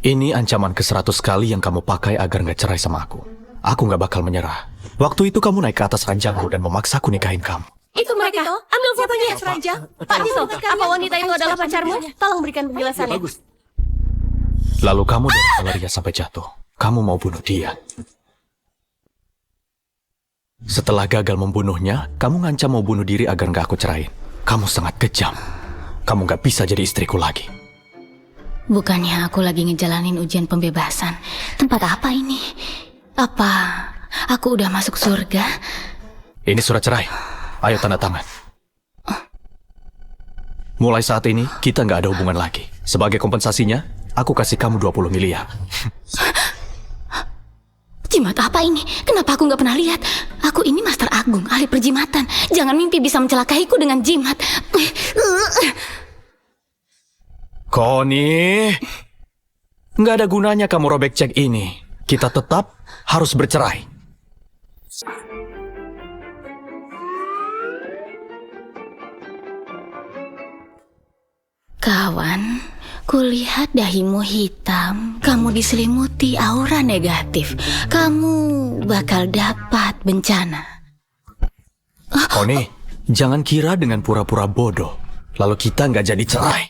Ini ancaman ke-100 kali yang kamu pakai agar nggak cerai sama aku. Aku nggak bakal menyerah. Waktu itu kamu naik ke atas ranjangku dan memaksaku nikahin kamu. Itu mereka. Ambil fotonya. Pak Tito, apa wanita itu adalah pacarmu? Tolong berikan penjelasannya. Bagus. Lalu kamu dorong dia sampai jatuh. Kamu mau bunuh dia. Setelah gagal membunuhnya, kamu ngancam mau bunuh diri agar nggak aku cerain. Kamu sangat kejam. Kamu nggak bisa jadi istriku lagi. Bukannya aku lagi ngejalanin ujian pembebasan. Tempat apa ini? Apa aku udah masuk surga? Ini surat cerai. Ayo tanda tangan. Mulai saat ini, kita nggak ada hubungan lagi. Sebagai kompensasinya, aku kasih kamu 20 miliar. Jimat apa ini? Kenapa aku nggak pernah lihat? Aku ini Master Agung, ahli perjimatan. Jangan mimpi bisa mencelakaiku dengan jimat. Connie, nggak ada gunanya kamu robek cek ini. Kita tetap harus bercerai. Kawan, kulihat dahimu hitam. Kamu diselimuti aura negatif. Kamu bakal dapat bencana. Connie, jangan kira dengan pura-pura bodoh, lalu kita nggak jadi cerai.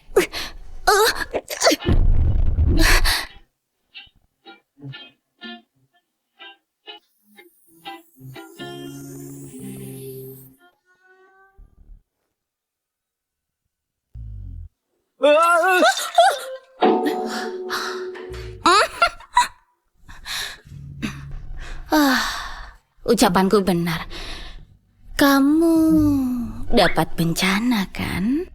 Ucapanku benar. Kamu dapat bencana, kan?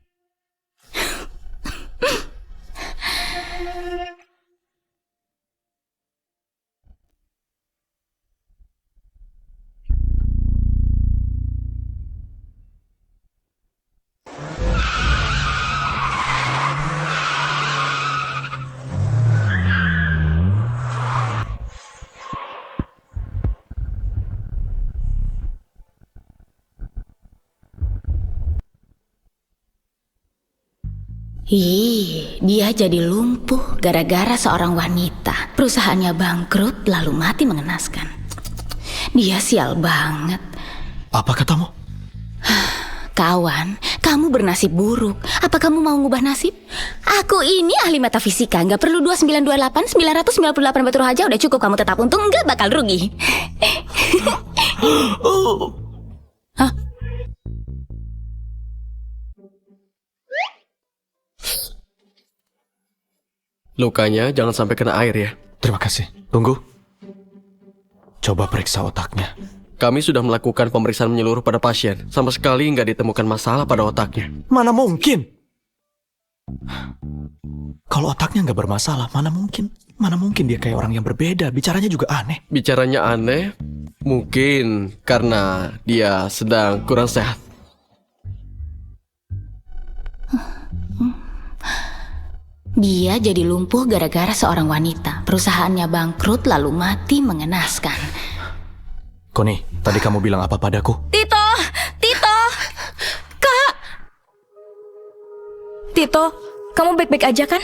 Dia jadi lumpuh gara-gara seorang wanita. Perusahaannya bangkrut lalu mati mengenaskan. Dia sial banget. Apa katamu? Kawan, kamu bernasib buruk. Apa kamu mau ngubah nasib? Aku ini ahli metafisika. Nggak perlu 2928, 998 batu raja. Udah cukup kamu tetap untung, nggak bakal rugi. Hah? Lukanya jangan sampai kena air ya. Terima kasih. Tunggu. Coba periksa otaknya. Kami sudah melakukan pemeriksaan menyeluruh pada pasien. Sama sekali nggak ditemukan masalah pada otaknya. Mana mungkin? Kalau otaknya nggak bermasalah, mana mungkin? Mana mungkin dia kayak orang yang berbeda. Bicaranya juga aneh. Bicaranya aneh, mungkin karena dia sedang kurang sehat. Dia jadi lumpuh gara-gara seorang wanita. Perusahaannya bangkrut lalu mati mengenaskan. Connie, tadi kamu bilang apa padaku? Tito! Kak! Tito, kamu baik-baik aja kan?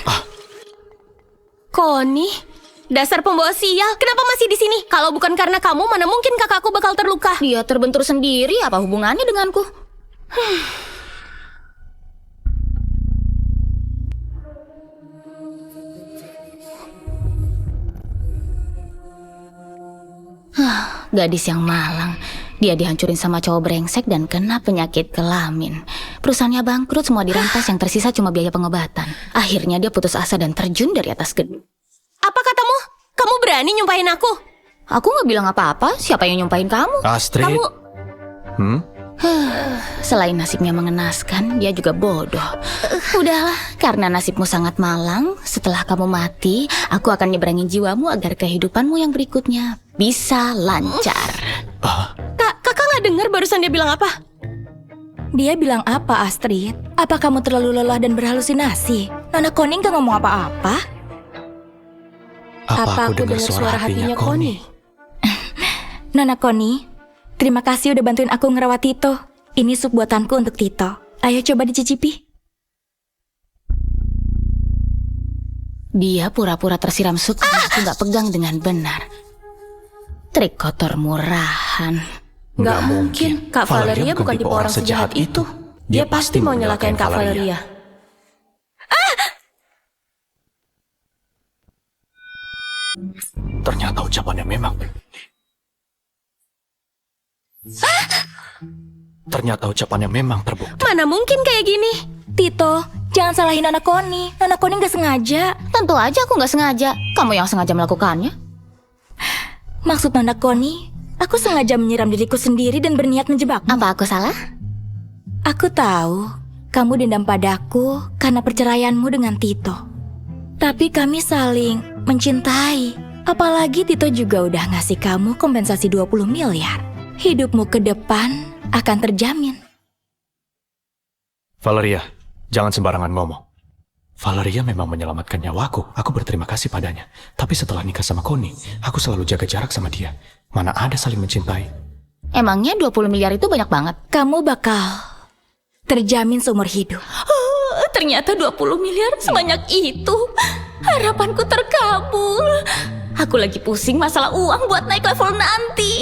Connie, dasar pembawa sial. Kenapa masih di sini? Kalau bukan karena kamu, mana mungkin kakakku bakal terluka? Dia terbentur sendiri, apa hubungannya denganku? Gadis yang malang. Dia dihancurin sama cowok brengsek dan kena penyakit kelamin. Perusahaannya bangkrut, semua dirampas, yang tersisa cuma biaya pengobatan. Akhirnya dia putus asa dan terjun dari atas gedung. Apa katamu? Kamu berani nyumpahin aku? Aku nggak bilang apa-apa. Siapa yang nyumpahin kamu? Astrid. Kamu... Selain nasibnya mengenaskan, dia juga bodoh. Udahlah, karena nasibmu sangat malang, setelah kamu mati, aku akan nyeberangin jiwamu agar kehidupanmu yang berikutnya bisa lancar. Kakak nggak dengar barusan dia bilang apa? Dia bilang apa, Astrid? Apa kamu terlalu lelah dan berhalusinasi? Nona Connie nggak ngomong apa-apa? Apa aku dengar suara hatinya Connie? Nona Connie, terima kasih udah bantuin aku ngerawat Tito. Ini sup buatanku untuk Tito. Ayo coba dicicipi. Dia pura-pura tersiram sup karena aku nggak pegang dengan benar. Trik kotor murahan. Nggak mungkin. Kak Valeria bukan tipe orang sejahat itu. Dia pasti mau nyelakain Kak Valeria. Ternyata ucapannya memang Ternyata ucapannya memang terbukti. Mana mungkin kayak gini? Tito, jangan salahin Nona Connie. Nona Connie nggak sengaja. Tentu aja aku nggak sengaja. Kamu yang sengaja melakukannya. Maksud Nona Connie, aku sengaja menyiram diriku sendiri dan berniat menjebakmu. Apa aku salah? Aku tahu kamu dendam padaku karena perceraianmu dengan Tito. Tapi kami saling mencintai. Apalagi Tito juga udah ngasih kamu kompensasi 20 miliar. Hidupmu ke depan akan terjamin. Valeria, jangan sembarangan ngomong. Valeria memang menyelamatkan nyawaku. Aku berterima kasih padanya. Tapi setelah nikah sama Connie, aku selalu jaga jarak sama dia. Mana ada saling mencintai. Emangnya 20 miliar itu banyak banget? Kamu bakal terjamin seumur hidup. Ternyata 20 miliar sebanyak itu. Harapanku terkabul. Aku lagi pusing masalah uang buat naik level nanti.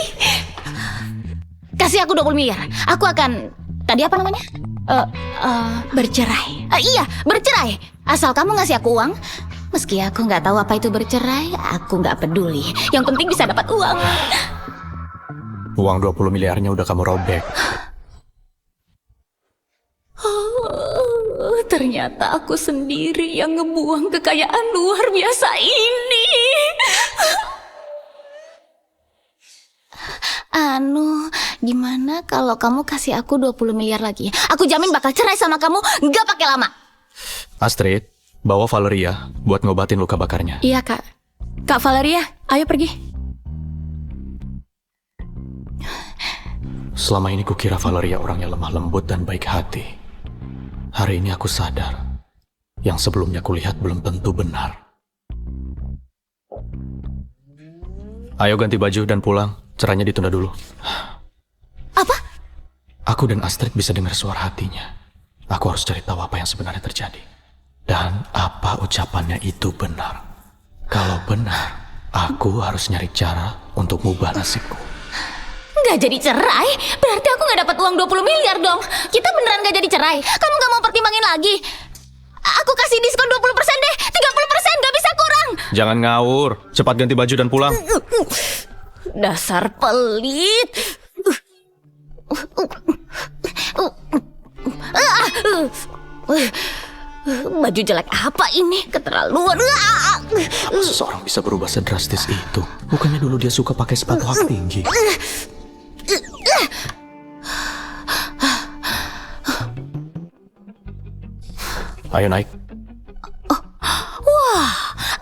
Kasih aku 20 miliar. Aku akan... Tadi apa namanya? Bercerai. Iya, bercerai. Asal kamu ngasih aku uang. Meski aku nggak tahu apa itu bercerai, aku nggak peduli. Yang penting bisa dapat uang. Uang 20 miliarnya udah kamu robek. Ternyata aku sendiri yang ngebuang kekayaan luar biasa ini. Gimana kalau kamu kasih aku 20 miliar lagi? Aku jamin bakal cerai sama kamu, nggak pakai lama. Astrid, bawa Valeria buat ngobatin luka bakarnya. Iya, Kak. Kak Valeria, ayo pergi. Selama ini kukira Valeria orangnya lemah lembut dan baik hati. Hari ini aku sadar, yang sebelumnya kulihat belum tentu benar. Ayo ganti baju dan pulang, cerainya ditunda dulu. Apa? Aku dan Astrid bisa dengar suara hatinya. Aku harus cari tahu apa yang sebenarnya terjadi. Dan apa ucapannya itu benar. Kalau benar, aku harus nyari cara untuk mengubah nasibku. Nggak jadi cerai? Berarti aku nggak dapat uang 20 miliar dong. Kita beneran nggak jadi cerai? Kamu nggak mau pertimbangin lagi? Aku kasih diskon 20% deh. 30%, nggak bisa kurang. Jangan ngawur. Cepat ganti baju dan pulang. Dasar pelit. Baju jelek apa ini? Keterlaluan. Apa seseorang bisa berubah sedrastis itu? Bukannya dulu dia suka pakai sepatu hak tinggi. Ayo naik. Wah,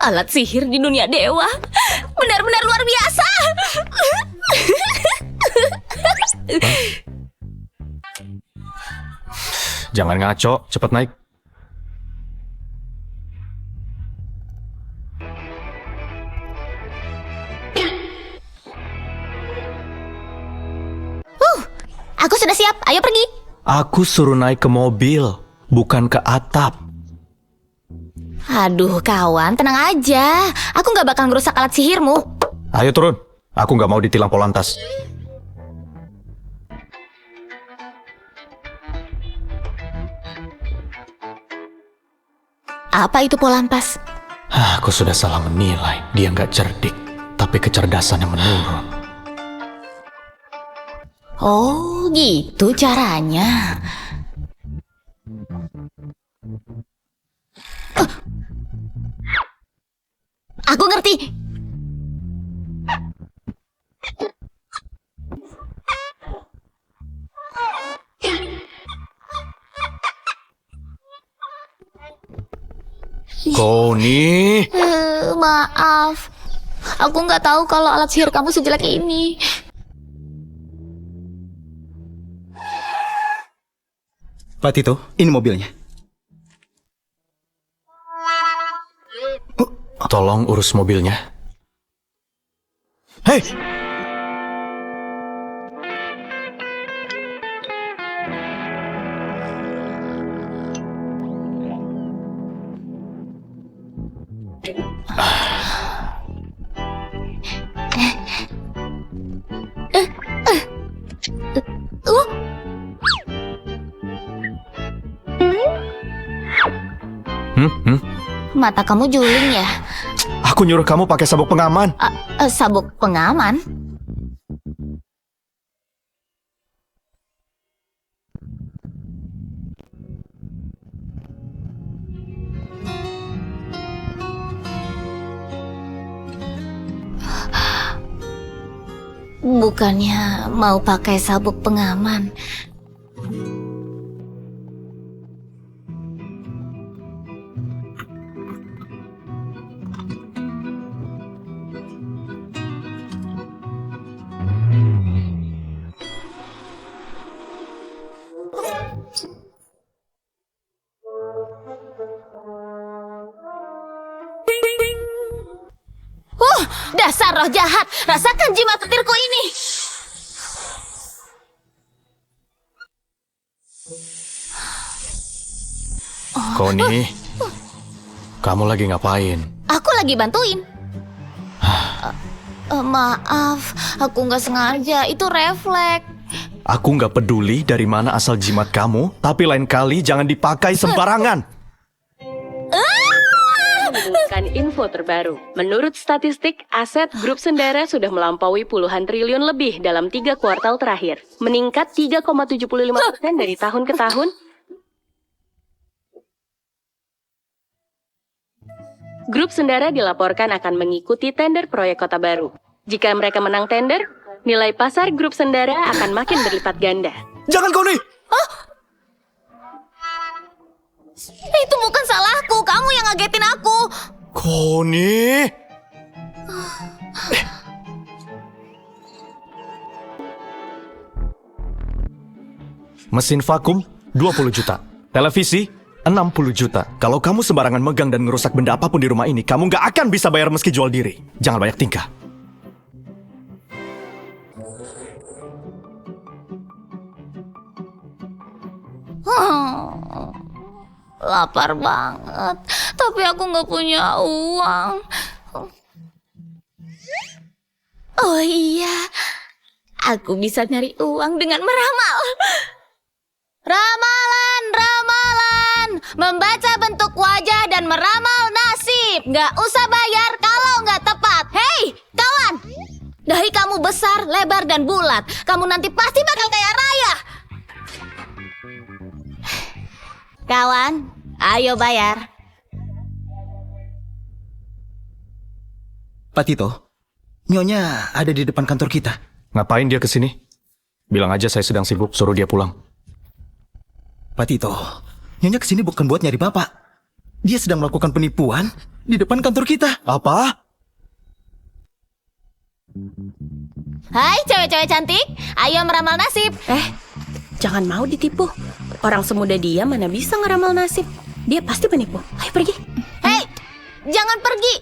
alat sihir di dunia dewa. Benar-benar luar biasa. Jangan ngaco, cepat naik. Aku sudah siap, ayo pergi. Aku suruh naik ke mobil, bukan ke atap. Aduh kawan, tenang aja. Aku gak bakal ngerusak alat sihirmu. Ayo turun, aku nggak mau ditilang Polantas. Apa itu Polantas? Aku sudah salah menilai, dia nggak cerdik, tapi kecerdasannya menurun. Oh gitu caranya. Aku ngerti. Connie, Maaf. Aku nggak tahu kalau alat sihir kamu sejelek ini. Pak Tito, ini mobilnya. tolong urus mobilnya. Hei! Mata kamu juling ya? Aku nyuruh kamu pakai sabuk pengaman. Sabuk pengaman? Bukannya mau pakai sabuk pengaman. Dasar roh jahat, rasakan jimat petirku ini. Connie, kamu lagi ngapain? Aku lagi bantuin. Maaf, aku nggak sengaja. Itu refleks. Aku nggak peduli dari mana asal jimat kamu, tapi lain kali jangan dipakai sembarangan. Menyuguhkan info terbaru. Menurut statistik, aset grup Sendara sudah melampaui puluhan triliun lebih dalam 3 kuartal terakhir. Meningkat 3,75% dari tahun ke tahun. Grup Sendara dilaporkan akan mengikuti tender proyek Kota Baru. Jika mereka menang tender, nilai pasar grup Sendara akan makin berlipat ganda. Jangan, Connie! Itu bukan salahku, kamu yang ngagetin aku. Connie! Mesin vakum 20 juta. Televisi 60 juta. Kalau kamu sembarangan megang dan ngerusak benda apapun di rumah ini, kamu nggak akan bisa bayar meski jual diri. Jangan banyak tingkah. Lapar banget, tapi aku nggak punya uang. Oh iya, aku bisa nyari uang dengan meramal. Ramalan, ramalan, membaca bentuk wajah dan meramal nasib. Nggak usah bayar kalau nggak tepat. Hei, kawan, dahi kamu besar, lebar, dan bulat. Kamu nanti pasti bakal kaya raya. Kawan, ayo bayar. Pak Tito, Nyonya ada di depan kantor kita. Ngapain dia kesini? Bilang aja saya sedang sibuk, suruh dia pulang. Pak Tito, Nyonya kesini bukan buat nyari Bapak. Dia sedang melakukan penipuan di depan kantor kita. Apa? Hai cewek-cewek cantik, ayo meramal nasib. Jangan mau ditipu. Orang semuda dia mana bisa ngeramal nasib. Dia pasti penipu. Ayo pergi. Hei, jangan pergi.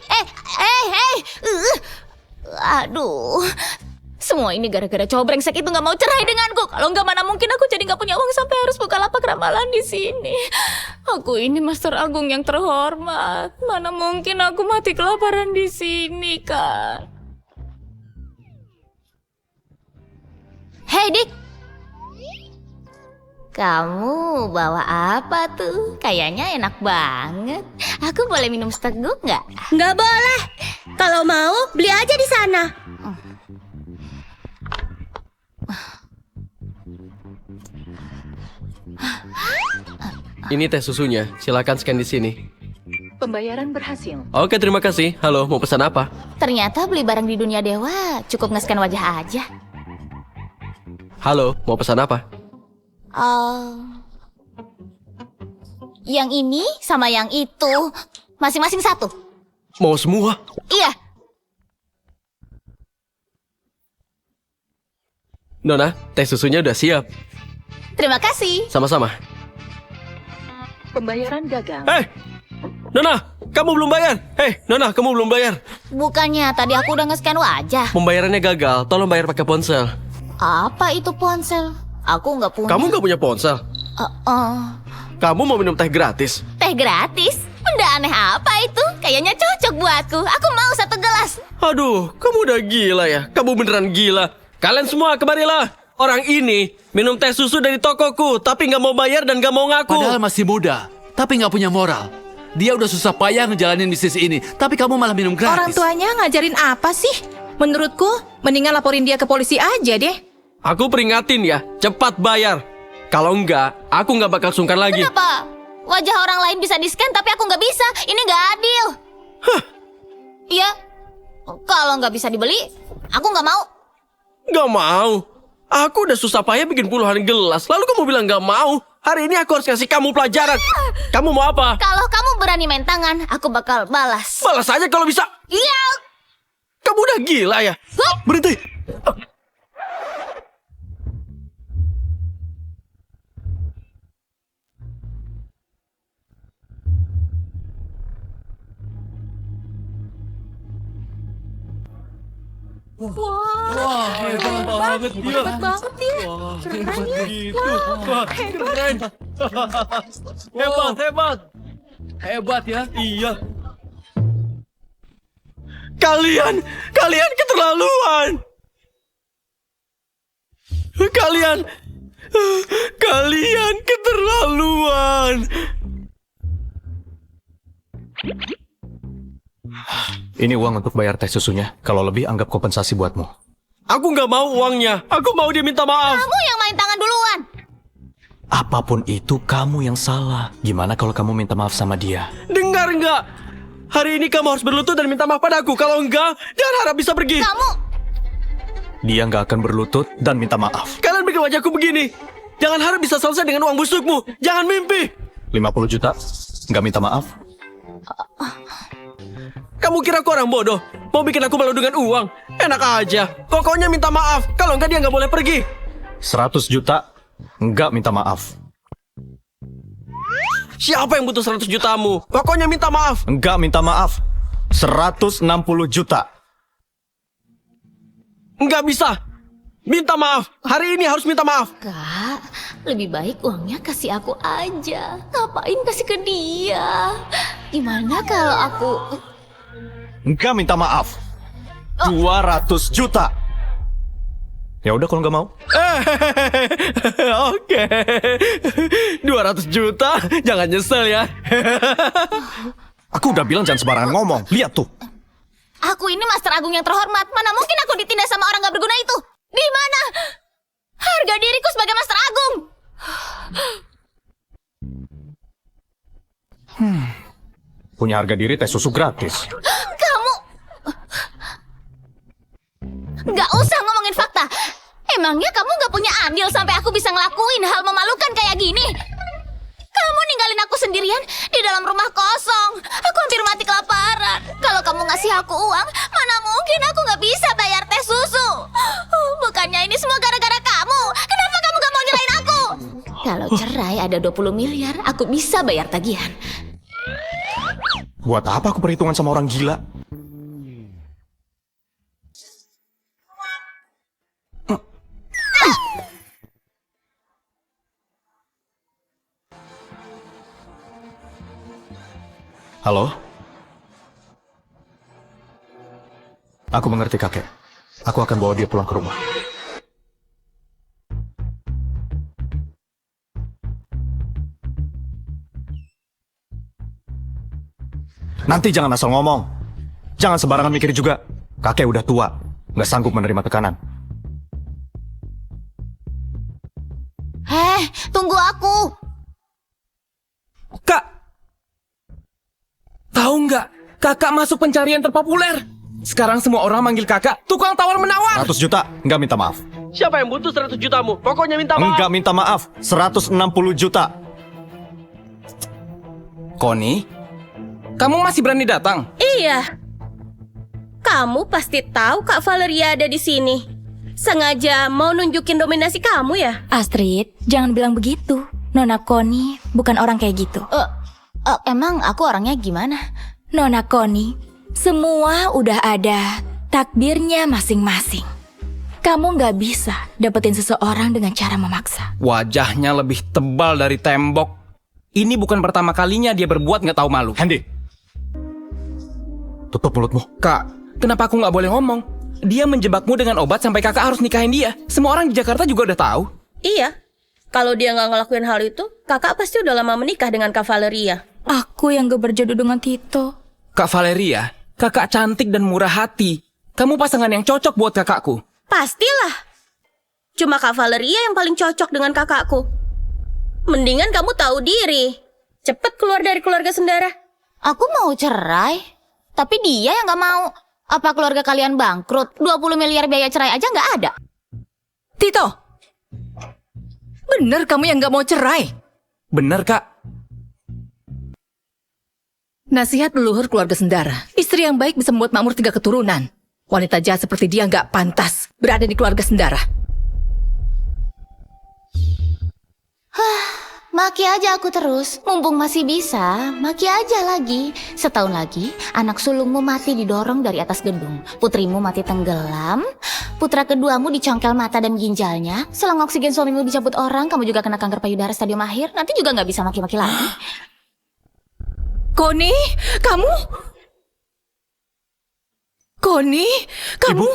Aduh, semua ini gara-gara cowok brengsek itu nggak mau cerai denganku. Kalau nggak, mana mungkin aku jadi nggak punya uang sampai harus buka lapak ramalan di sini. Aku ini Master Agung yang terhormat. Mana mungkin aku mati kelaparan di sini, kan? Hei, Dik. Kamu bawa apa tuh? Kayaknya enak banget. Aku boleh minum seteguk nggak? Nggak boleh. Kalau mau, beli aja di sana. Ini teh susunya, silakan scan di sini. Pembayaran berhasil. Oke, terima kasih. Halo, mau pesan apa? Ternyata beli barang di dunia dewa cukup nge-scan wajah aja. Halo, mau pesan apa? Yang ini sama yang itu masing-masing satu. Mau semua? Iya. Nona, teh susunya udah siap. Terima kasih. Sama-sama. Pembayaran gagal. Nona, kamu belum bayar. Nona, kamu belum bayar. Bukannya tadi aku udah nge-scan wajah. Pembayarannya gagal, tolong bayar pakai ponsel. Apa itu ponsel? Aku nggak punya. Kamu nggak punya ponsel? Kamu mau minum teh gratis? Teh gratis? Benda aneh apa itu? Kayaknya cocok buatku. Aku mau satu gelas. Aduh, kamu udah gila ya? Kamu beneran gila. Kalian semua kemarilah. Orang ini minum teh susu dari tokoku, tapi nggak mau bayar dan nggak mau ngaku. Padahal masih muda, tapi nggak punya moral. dia udah susah payah ngejalanin bisnis ini, tapi kamu malah minum Orang gratis. tuanya ngajarin apa sih? Menurutku, mendingan laporin dia ke polisi aja deh. Aku peringatin ya, cepat bayar. Kalau enggak, aku nggak bakal sungkan lagi. Kenapa? Wajah orang lain bisa di-scan tapi aku nggak bisa. Ini nggak adil. Iya. Kalau nggak bisa dibeli, aku nggak mau. Nggak mau. Aku udah susah payah bikin puluhan gelas, lalu kamu bilang nggak mau. Hari ini aku harus kasih kamu pelajaran. Kamu mau apa? Kalau kamu berani main tangan, aku bakal balas. Balas aja kalau bisa. Iya. Kamu udah gila ya? Berhenti! Hebat banget dia. Keren. Hebat. Hebat ya. Iya. Kalian keterlaluan. Kalian keterlaluan. Ini uang untuk bayar teh susunya. Kalau lebih, anggap kompensasi buatmu. Aku nggak mau uangnya. Aku mau dia minta maaf. Kamu yang main tangan duluan. Apapun itu, kamu yang salah. Gimana kalau kamu minta maaf sama dia? Dengar nggak? Hari ini kamu harus berlutut dan minta maaf padaku. Kalau enggak, jangan harap bisa pergi. Kamu Dia nggak akan berlutut dan minta maaf. Kalian bikin wajahku begini. Jangan harap bisa selesai dengan uang busukmu. Jangan mimpi. 50 juta, nggak minta maaf. Kamu kira aku orang bodoh? Mau bikin aku malu dengan uang? Enak aja. Pokoknya minta maaf. Kalau enggak dia nggak boleh pergi. 100 juta, nggak minta maaf. Siapa yang butuh 100 jutamu? Pokoknya minta maaf. Nggak minta maaf. 160 juta. Nggak bisa. Minta maaf. Hari ini harus minta maaf. Kak, lebih baik uangnya kasih aku aja. Ngapain kasih ke dia? Gimana kalau aku... Nggak minta maaf. 200 juta. Ya udah kalau nggak mau. Oke. 200 juta. Jangan nyesel ya. Aku udah bilang jangan sembarangan ngomong. Lihat tuh. Aku ini Master Agung yang terhormat. Mana mungkin aku ditindas sama orang gak berguna itu? Di mana harga diriku sebagai Master Agung? Punya harga diri teh susu gratis. Kamu gak usah ngomongin fakta. Emangnya kamu gak punya andil sampai aku bisa ngelakuin hal memalukan kayak gini? Kamu ninggalin aku sendirian di dalam rumah kosong. Aku hampir mati kelaparan. Kalau kamu ngasih aku uang, mana mungkin aku gak bisa bayar teh susu. Bukannya ini semua gara-gara kamu. Kenapa kamu gak mau nyerahin aku? Kalau cerai ada 20 miliar, aku bisa bayar tagihan. Buat apa aku perhitungan sama orang gila? Halo? Aku mengerti kakek. Aku akan bawa dia pulang ke rumah. Nanti jangan asal ngomong. Jangan sembarangan mikir juga. Kakek udah tua, nggak sanggup menerima tekanan. Tunggu aku. Kak. Tahu nggak? Kakak masuk pencarian terpopuler. Sekarang semua orang manggil kakak tukang tawar-menawar. 100 juta, nggak minta maaf. Siapa yang butuh 100 jutamu? Pokoknya minta maaf. Nggak minta maaf, 160 juta. Connie, kamu masih berani datang? Iya. Kamu pasti tahu Kak Valeria ada di sini. Sengaja mau nunjukin dominasi kamu ya? Astrid, jangan bilang begitu. Nona Connie bukan orang kayak gitu. Emang aku orangnya gimana? Nona Connie, semua udah ada takdirnya masing-masing. Kamu nggak bisa dapetin seseorang dengan cara memaksa. Wajahnya lebih tebal dari tembok. Ini bukan pertama kalinya dia berbuat nggak tahu malu. Handy, tutup mulutmu. Kak, kenapa aku nggak boleh ngomong? Dia menjebakmu dengan obat sampai kakak harus nikahin dia. Semua orang di Jakarta juga udah tahu. Iya. Kalau dia nggak ngelakuin hal itu, kakak pasti udah lama menikah dengan Kak Valeria. Aku yang gak berjodoh dengan Tito. Kak Valeria, kakak cantik dan murah hati. Kamu pasangan yang cocok buat kakakku. Pastilah. Cuma Kak Valeria yang paling cocok dengan kakakku. Mendingan kamu tahu diri. Cepet keluar dari keluarga Sendara. Aku mau cerai, tapi dia yang gak mau. Apa keluarga kalian bangkrut? 20 miliar biaya cerai aja nggak ada. Tito, bener kamu yang gak mau cerai? Bener, Kak. Nasihat leluhur keluarga Sendara. Istri yang baik bisa membuat makmur 3 keturunan. Wanita jahat seperti dia nggak pantas berada di keluarga Sendara. Maki aja aku terus, mumpung masih bisa, maki aja lagi. Setahun lagi, anak sulungmu mati didorong dari atas gedung. Putrimu mati tenggelam, putra keduamu dicongkel mata dan ginjalnya. Selang oksigen suamimu dicabut orang, kamu juga kena kanker payudara stadium akhir. Nanti juga nggak bisa maki-maki lagi. Koni, kamu? Koni, kamu?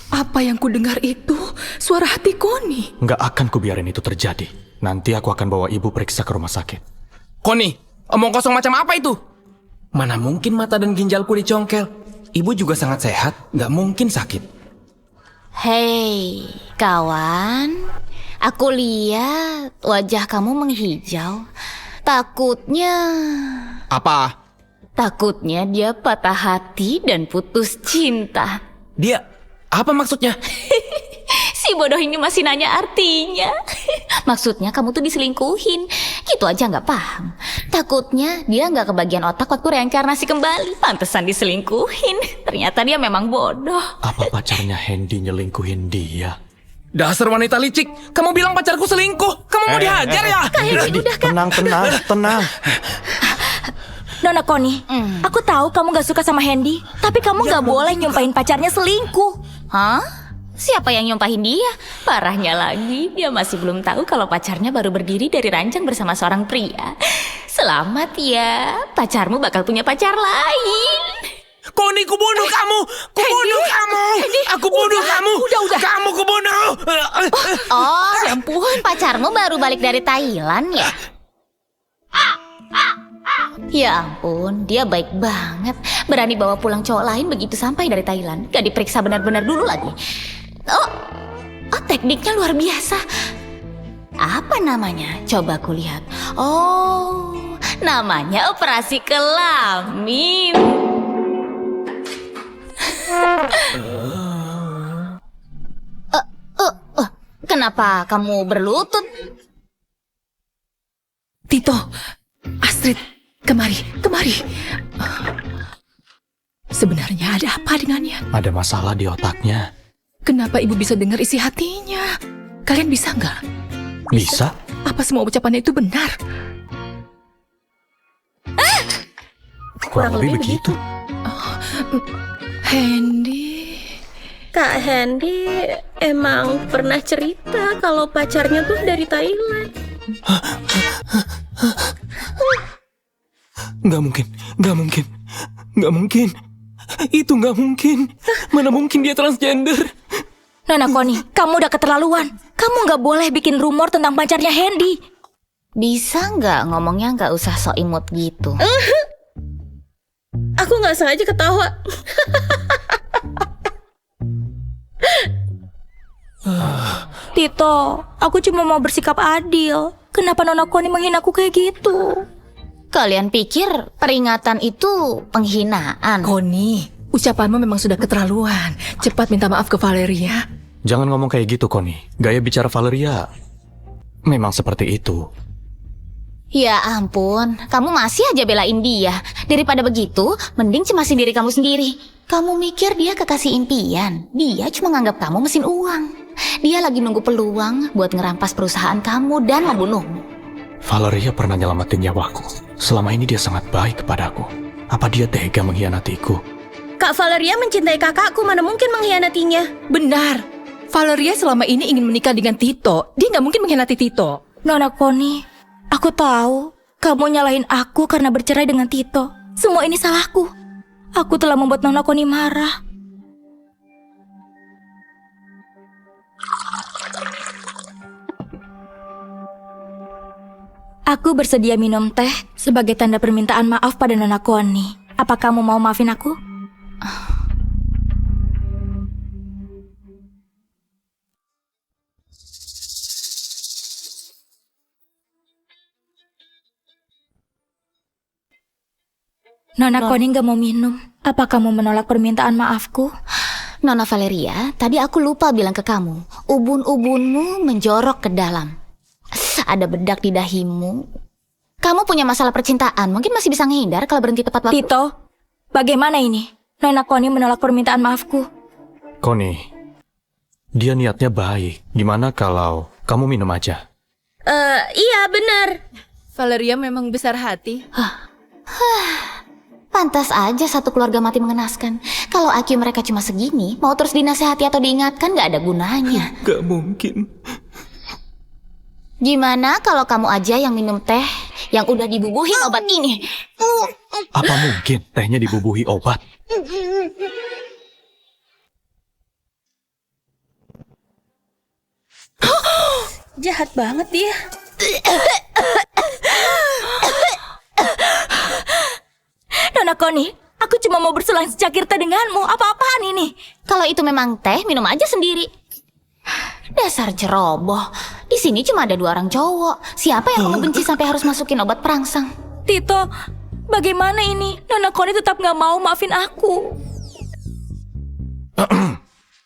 Apa yang ku dengar itu? Suara hati Koni. Nggak akan kubiarin itu terjadi. Nanti aku akan bawa ibu periksa ke rumah sakit. Koni, omong kosong macam apa itu? Mana mungkin mata dan ginjalku dicongkel? Ibu juga sangat sehat, nggak mungkin sakit. Hei, kawan. Aku lihat wajah kamu menghijau. Takutnya... Apa? Takutnya dia patah hati dan putus cinta. Dia... Apa maksudnya? Si bodoh ini masih nanya artinya. Maksudnya kamu tuh diselingkuhin. Gitu aja nggak paham. Takutnya dia nggak kebagian otak waktu reinkarnasi kembali. Pantesan diselingkuhin. Ternyata dia memang bodoh. Apa pacarnya Hendy nyelingkuhin dia? Dasar wanita licik. Kamu bilang pacarku selingkuh. Kamu mau dihajar ya? Hendy, tenang. Nona Koni, aku tahu kamu gak suka sama Hendy, tapi kamu gak boleh nyumpahin pacarnya selingkuh. Hah? Siapa yang nyumpahin dia? Parahnya lagi, dia masih belum tahu kalau pacarnya baru berdiri dari ranjang bersama seorang pria. Selamat ya, pacarmu bakal punya pacar lain. Koni, kubunuh kamu! Kubunuh kamu! Aku bunuh kamu! Udah. Kamu kubunuh! Oh, ya ampun, pacarmu baru balik dari Thailand ya? Ya ampun, dia baik banget. Berani bawa pulang cowok lain begitu sampai dari Thailand. Gak diperiksa benar-benar dulu lagi. Oh, tekniknya luar biasa. Apa namanya? Coba aku lihat. Oh, namanya operasi kelamin. Kenapa kamu berlutut? Tito, Astrid, kemari. Sebenarnya ada apa dengannya? Ada masalah di otaknya. Kenapa ibu bisa dengar isi hatinya? Kalian bisa nggak? Bisa? Apa semua ucapannya itu benar? Kurang lebih begitu. Hendy. Kak Hendy emang pernah cerita kalau pacarnya tuh dari Thailand. Nggak mungkin. Itu nggak mungkin. Mana mungkin dia transgender? Nona Koni, kamu udah keterlaluan. Kamu gak boleh bikin rumor tentang pacarnya Hendy. Bisa nggak ngomongnya nggak usah sok imut gitu? Aku nggak sengaja ketawa. Tito, aku cuma mau bersikap adil. Kenapa Nona Koni menghina aku kayak gitu? Kalian pikir peringatan itu penghinaan? Koni, ucapanmu memang sudah keterlaluan. Cepat minta maaf ke Valeria. Jangan ngomong kayak gitu, Koni. Gaya bicara Valeria memang seperti itu. Ya ampun, kamu masih aja belain dia. Daripada begitu, mending cemasin diri kamu sendiri. Kamu mikir dia kekasih impian. Dia cuma nganggap kamu mesin uang. Dia lagi nunggu peluang buat ngerampas perusahaan kamu dan membunuhmu. Valeria pernah nyelamatin nyawaku. Selama ini dia sangat baik kepadaku. Apa dia tega mengkhianatiku? Kak Valeria mencintai kakakku, mana mungkin mengkhianatinya? Benar. Valeria selama ini ingin menikah dengan Tito. Dia nggak mungkin mengkhianati Tito. Nona Koni, aku tahu kamu nyalahin aku karena bercerai dengan Tito. Semua ini salahku. Aku telah membuat Nona Koni marah. Aku bersedia minum teh sebagai tanda permintaan maaf pada Nona Connie. Apa kamu mau maafin aku? Nona Connie gak mau minum. Apa kamu menolak permintaan maafku? Nona Valeria, tadi aku lupa bilang ke kamu. Ubun-ubunmu menjorok ke dalam. Ada bedak di dahimu. Kamu punya masalah percintaan, mungkin masih bisa ngehindar kalau berhenti tepat waktu. Tito, bagaimana ini? Nona Connie menolak permintaan maafku. Connie, dia niatnya baik. Gimana kalau kamu minum aja? Iya benar. Valeria memang besar hati. Pantas aja satu keluarga mati mengenaskan. Kalau IQ mereka cuma segini, mau terus dinasehati atau diingatkan gak ada gunanya. Gak mungkin. Gimana kalau kamu aja yang minum teh yang udah dibubuhin obat ini? Apa mungkin tehnya dibubuhi obat? Jahat banget dia. Nona Connie, aku cuma mau berselang secakir teh denganmu. Apa-apaan ini? Kalau itu memang teh, minum aja sendiri. Dasar ceroboh. Di sini cuma ada 2 orang cowok. Siapa yang kamu benci sampai harus masukin obat perangsang? Tito, bagaimana ini? Nona Connie tetap gak mau maafin aku.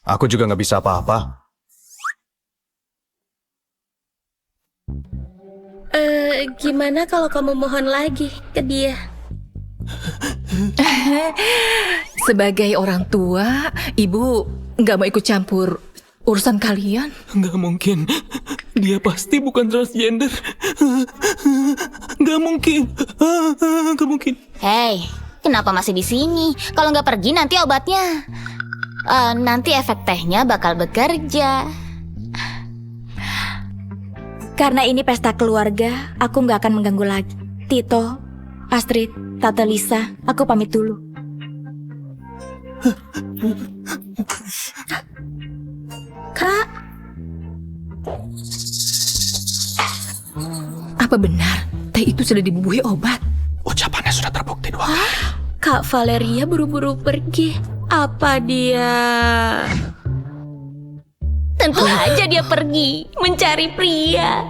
Aku juga nggak bisa apa-apa. Gimana kalau kamu mohon lagi ke dia? Sebagai orang tua, ibu nggak mau ikut campur urusan kalian. Nggak mungkin. Dia pasti bukan transgender. Nggak mungkin. Nggak mungkin. Hei, kenapa masih di sini? Kalau nggak pergi nanti obatnya. Nanti efek tehnya bakal bekerja. Karena ini pesta keluarga, aku gak akan mengganggu lagi. Tito, Astrid, Tante Lisa, aku pamit dulu. Kak, Apa benar teh itu sudah dibubuhi obat? Ucapannya sudah terbukti 2 kali. Kak Valeria buru-buru pergi. Apa dia? Tentu aja dia pergi mencari pria.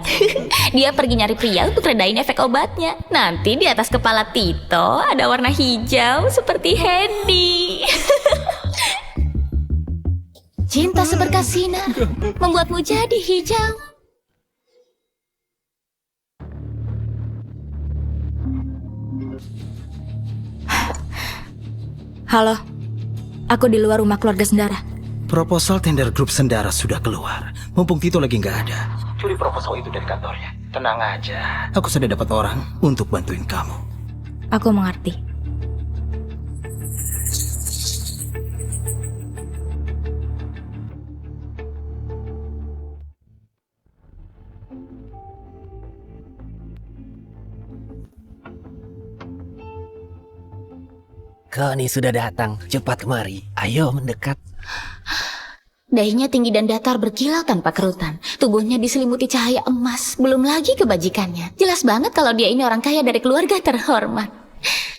Dia pergi nyari pria untuk redain efek obatnya. Nanti di atas kepala Tito ada warna hijau seperti Hendy. Cinta seberkas sinar membuatmu jadi hijau. Halo, aku di luar rumah keluarga Sendara. Proposal tender grup Sendara sudah keluar. Mumpung Tito lagi nggak ada, curi proposal itu dari kantornya. Tenang aja, aku sudah dapat orang untuk bantuin kamu. Aku mengerti. Connie sudah datang. Cepat kemari. Ayo mendekat. Dahinya tinggi dan datar berkilau tanpa kerutan. Tubuhnya diselimuti cahaya emas. Belum lagi kebajikannya. Jelas banget kalau dia ini orang kaya dari keluarga terhormat.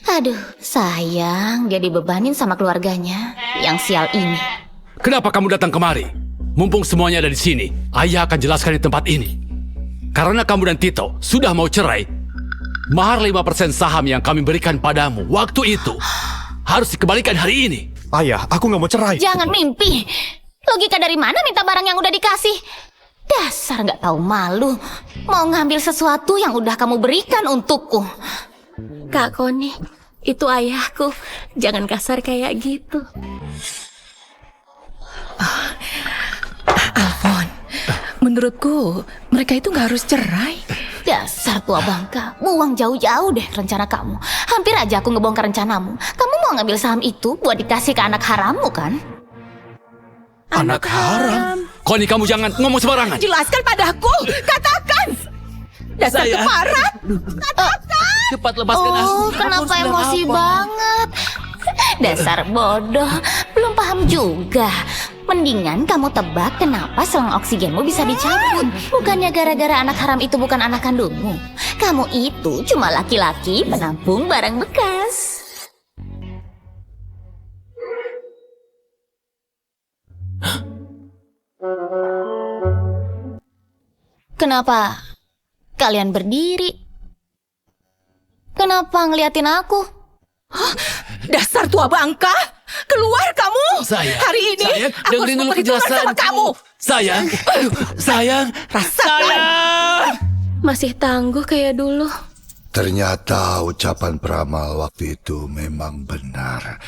Aduh, sayang dia dibebanin sama keluarganya yang sial ini. Kenapa kamu datang kemari? Mumpung semuanya ada di sini, ayah akan jelaskan di tempat ini. Karena kamu dan Tito sudah mau cerai, mahar 5% saham yang kami berikan padamu waktu itu harus dikembalikan hari ini. Ayah, aku nggak mau cerai. Jangan mimpi. Logika dari mana minta barang yang udah dikasih? Dasar nggak tahu malu. Mau ngambil sesuatu yang udah kamu berikan untukku. Kak Connie, itu ayahku. Jangan kasar kayak gitu. Alfon, menurutku mereka itu nggak harus cerai. Dasar tua bangka, buang jauh-jauh deh rencana kamu. Hampir aja aku ngebongkar rencanamu. Kamu mau ngambil saham itu buat dikasih ke anak harammu kan? Anak haram? Connie, kamu jangan ngomong sembarangan. Jelaskan padaku, katakan. Dasar keparat. Cepat lepaskan aku. Oh, kenapa emosi banget? Dasar bodoh, belum paham juga. Mendingan kamu tebak kenapa selang oksigenmu bisa dicabut. Bukannya gara-gara anak haram itu bukan anak kandungmu. Kamu itu cuma laki-laki penampung barang bekas. Kenapa kalian berdiri? Kenapa ngeliatin aku? Dasar tua bangka! Keluar kamu! Sayang, Hari ini sayang, aku harus dengerin dulu memperhitungkan sama kejelasanku. kamu. Sayang, sayang, sayang. Masih tangguh kayak dulu. Ternyata ucapan peramal waktu itu memang benar.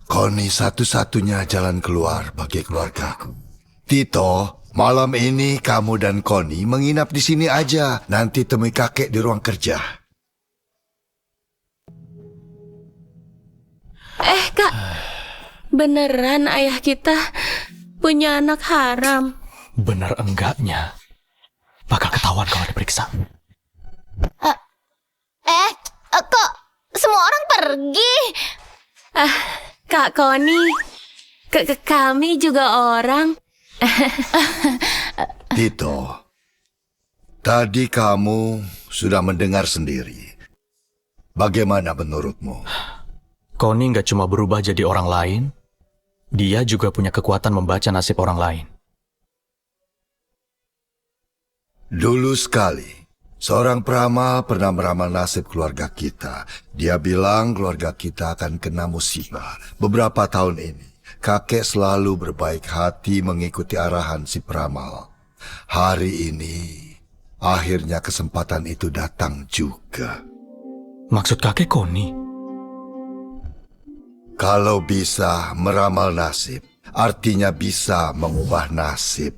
Connie satu-satunya jalan keluar bagi keluargaku. Tito, malam ini kamu dan Connie menginap di sini aja. Nanti temui kakek di ruang kerja. Kak, beneran ayah kita punya anak haram? Benar enggaknya bakal ketahuan kalau diperiksa. Kok semua orang pergi? Kak Connie, kami juga orang. Tito, tadi kamu sudah mendengar sendiri. Bagaimana menurutmu? Connie nggak cuma berubah jadi orang lain, dia juga punya kekuatan membaca nasib orang lain. Dulu sekali, seorang peramal pernah meramal nasib keluarga kita. Dia bilang keluarga kita akan kena musibah. Beberapa tahun ini, kakek selalu berbaik hati mengikuti arahan si peramal. Hari ini, akhirnya kesempatan itu datang juga. Maksud kakek Connie? Kalau bisa meramal nasib, artinya bisa mengubah nasib.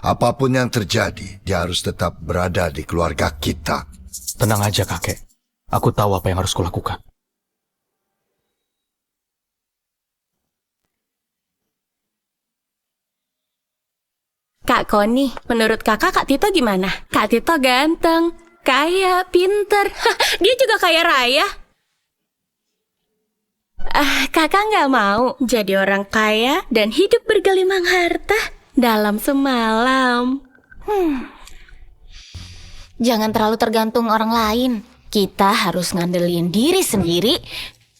Apapun yang terjadi, dia harus tetap berada di keluarga kita. Tenang aja kakek, aku tahu apa yang harus kulakukan. Kak Connie, menurut kakak Kak Tito gimana? Kak Tito ganteng, kaya, pinter. Dia juga kaya raya. Kakak nggak mau jadi orang kaya dan hidup bergelimang harta dalam semalam. Jangan terlalu tergantung orang lain. Kita harus ngandelin diri sendiri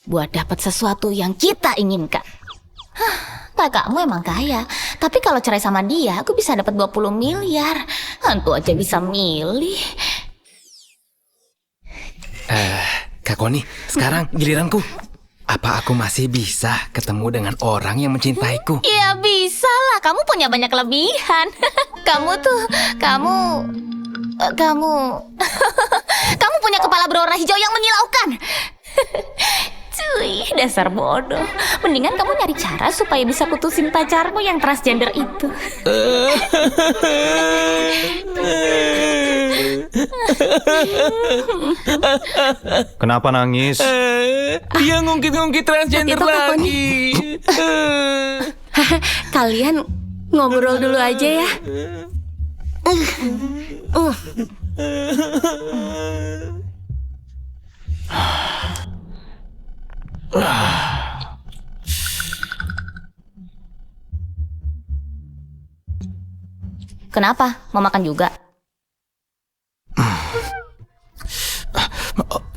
buat dapat sesuatu yang kita inginkan. Kakakmu emang kaya, tapi kalau cerai sama dia, aku bisa dapat 20 miliar. Hantu aja bisa milih. Kak Connie, sekarang giliranku. Apa aku masih bisa ketemu dengan orang yang mencintaiku? Ya bisa lah, kamu punya banyak kelebihan. Kamu kamu punya kepala berwarna hijau yang menyilaukan. Cuy, dasar bodoh. Mendingan kamu nyari cara supaya bisa putusin pacarmu yang transgender itu. Kenapa nangis? Dia ngungkit-ngungkit transgender Kak Tito, Kak lagi. Kalian ngobrol dulu aja ya. Kenapa? Mau makan juga?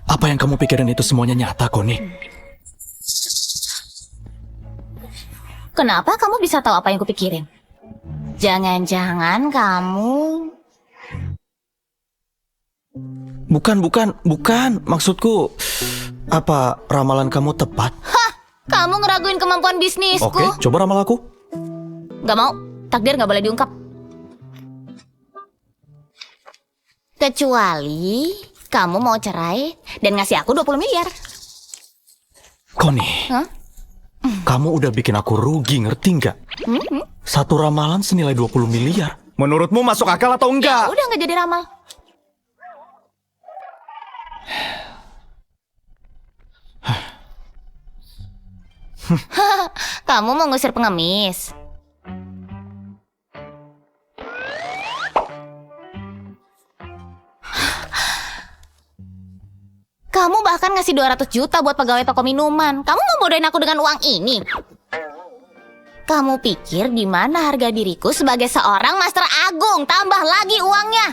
Apa yang kamu pikirin itu semuanya nyata, Connie? Kenapa kamu bisa tahu apa yang kupikirin? Jangan-jangan kamu... Bukan. Maksudku, apa ramalan kamu tepat? Hah! Kamu ngeraguin kemampuan bisnisku. Oke, coba ramal aku. Gak mau. Takdir gak boleh diungkap. Kecuali kamu mau cerai dan ngasih aku 20 miliar. Connie, Hah? kamu udah bikin aku rugi, ngerti nggak? Satu ramalan senilai 20 miliar. Menurutmu masuk akal atau enggak? Udah gak jadi ramal. Kamu mau ngusir pengemis? Kamu bahkan ngasih 200 juta buat pegawai toko minuman. Kamu mau bodohin aku dengan uang ini? Kamu pikir di mana harga diriku sebagai seorang master agung? Tambah lagi uangnya.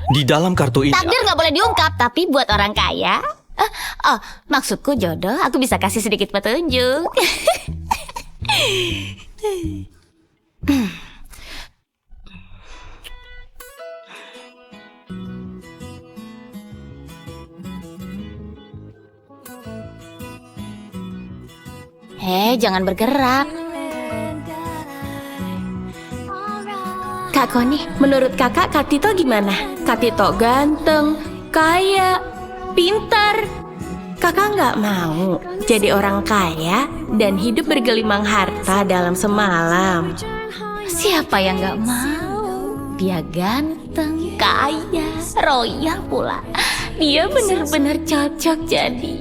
Di dalam kartu ini... Takdir nggak boleh diungkap, tapi buat orang kaya... maksudku jodoh, aku bisa kasih sedikit petunjuk. Jangan bergerak. Kak Koni, menurut kakak Kak Tito gimana? Kak Tito ganteng, kaya, pintar. Kakak nggak mau jadi orang kaya dan hidup bergelimang harta dalam semalam. Siapa yang nggak mau? Dia ganteng, kaya, royal pula. Dia benar-benar cocok jadi.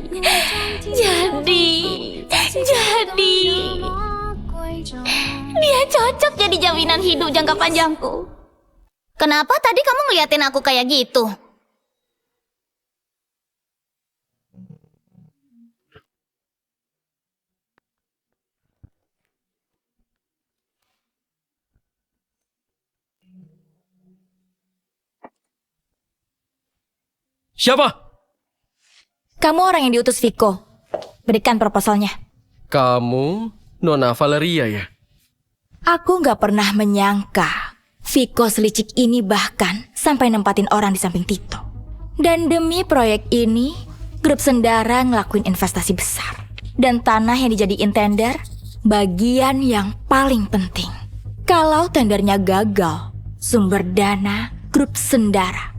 Dia cocok jadi jaminan hidup jangka panjangku. Kenapa tadi kamu ngeliatin aku kayak gitu? Siapa? Kamu orang yang diutus Viko. Berikan proposalnya. Kamu Nona Valeria ya? Aku nggak pernah menyangka Viko selicik ini bahkan sampai nempatin orang di samping Tito. Dan demi proyek ini, grup Sendara ngelakuin investasi besar. Dan tanah yang dijadiin tender, bagian yang paling penting. Kalau tendernya gagal, sumber dana grup Sendara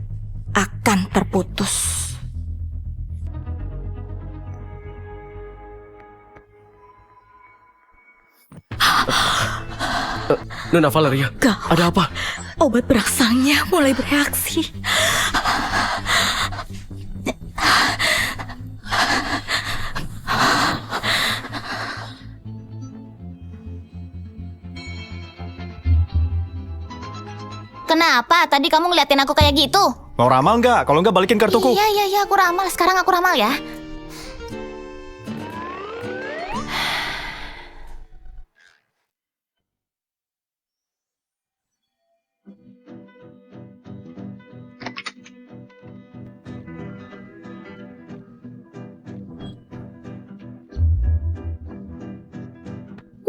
akan terputus. Nona Valeria, ada apa? Obat berangsangnya mulai bereaksi. Kenapa? Tadi kamu ngeliatin aku kayak gitu? Mau ramal nggak? Kalau nggak balikin kartuku. Iya, aku ramal. Sekarang aku ramal ya.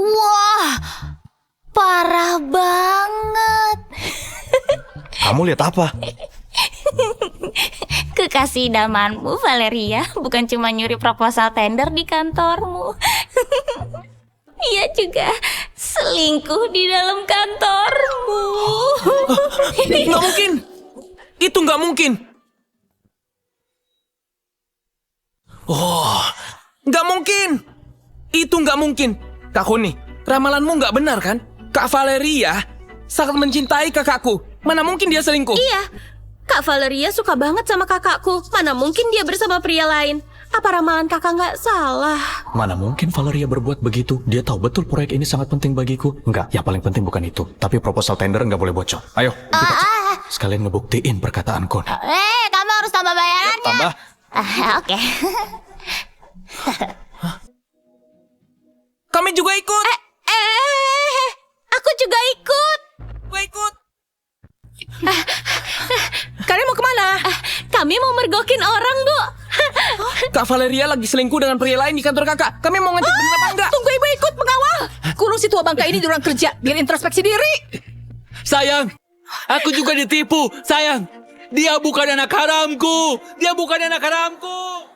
Wah, parah banget. Kamu lihat apa? Kekasih idamanmu, Valeria, bukan cuma nyuri proposal tender di kantormu. Ia juga selingkuh di dalam kantormu. Nggak mungkin. Itu nggak mungkin. Oh, nggak mungkin. Itu nggak mungkin. Kak Koni, ramalanmu nggak benar kan? Kak Valeria sangat mencintai kakakku. Mana mungkin dia selingkuh? Iya, Kak Valeria suka banget sama kakakku. Mana mungkin dia bersama pria lain? Apa ramalan kakak nggak salah? Mana mungkin Valeria berbuat begitu? Dia tahu betul proyek ini sangat penting bagiku. Enggak, yang paling penting bukan itu. Tapi proposal tender nggak boleh bocor. Ayo, kita cek. Sekalian ngebuktiin perkataan Koni. Kamu harus tambah bayarannya. Tambah. Oke. Kami juga ikut. Aku juga ikut. Gue ikut. Kalian mau kemana? Kami mau mergokin orang, Bu. Kak Valeria lagi selingkuh dengan pria lain di kantor kakak. Kami mau ngecek bener apa enggak? Tunggu ibu ikut mengawal. Kurung si tua bangka ini di ruang kerja, biar introspeksi diri. Sayang, aku juga ditipu. Sayang, dia bukan anak haramku. Dia bukan anak haramku.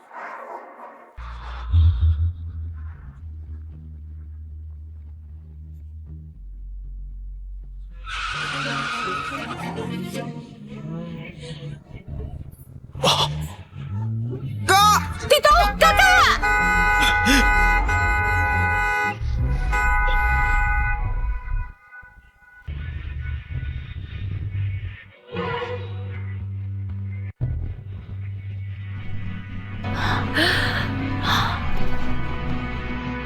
Kak! Tito, kakak!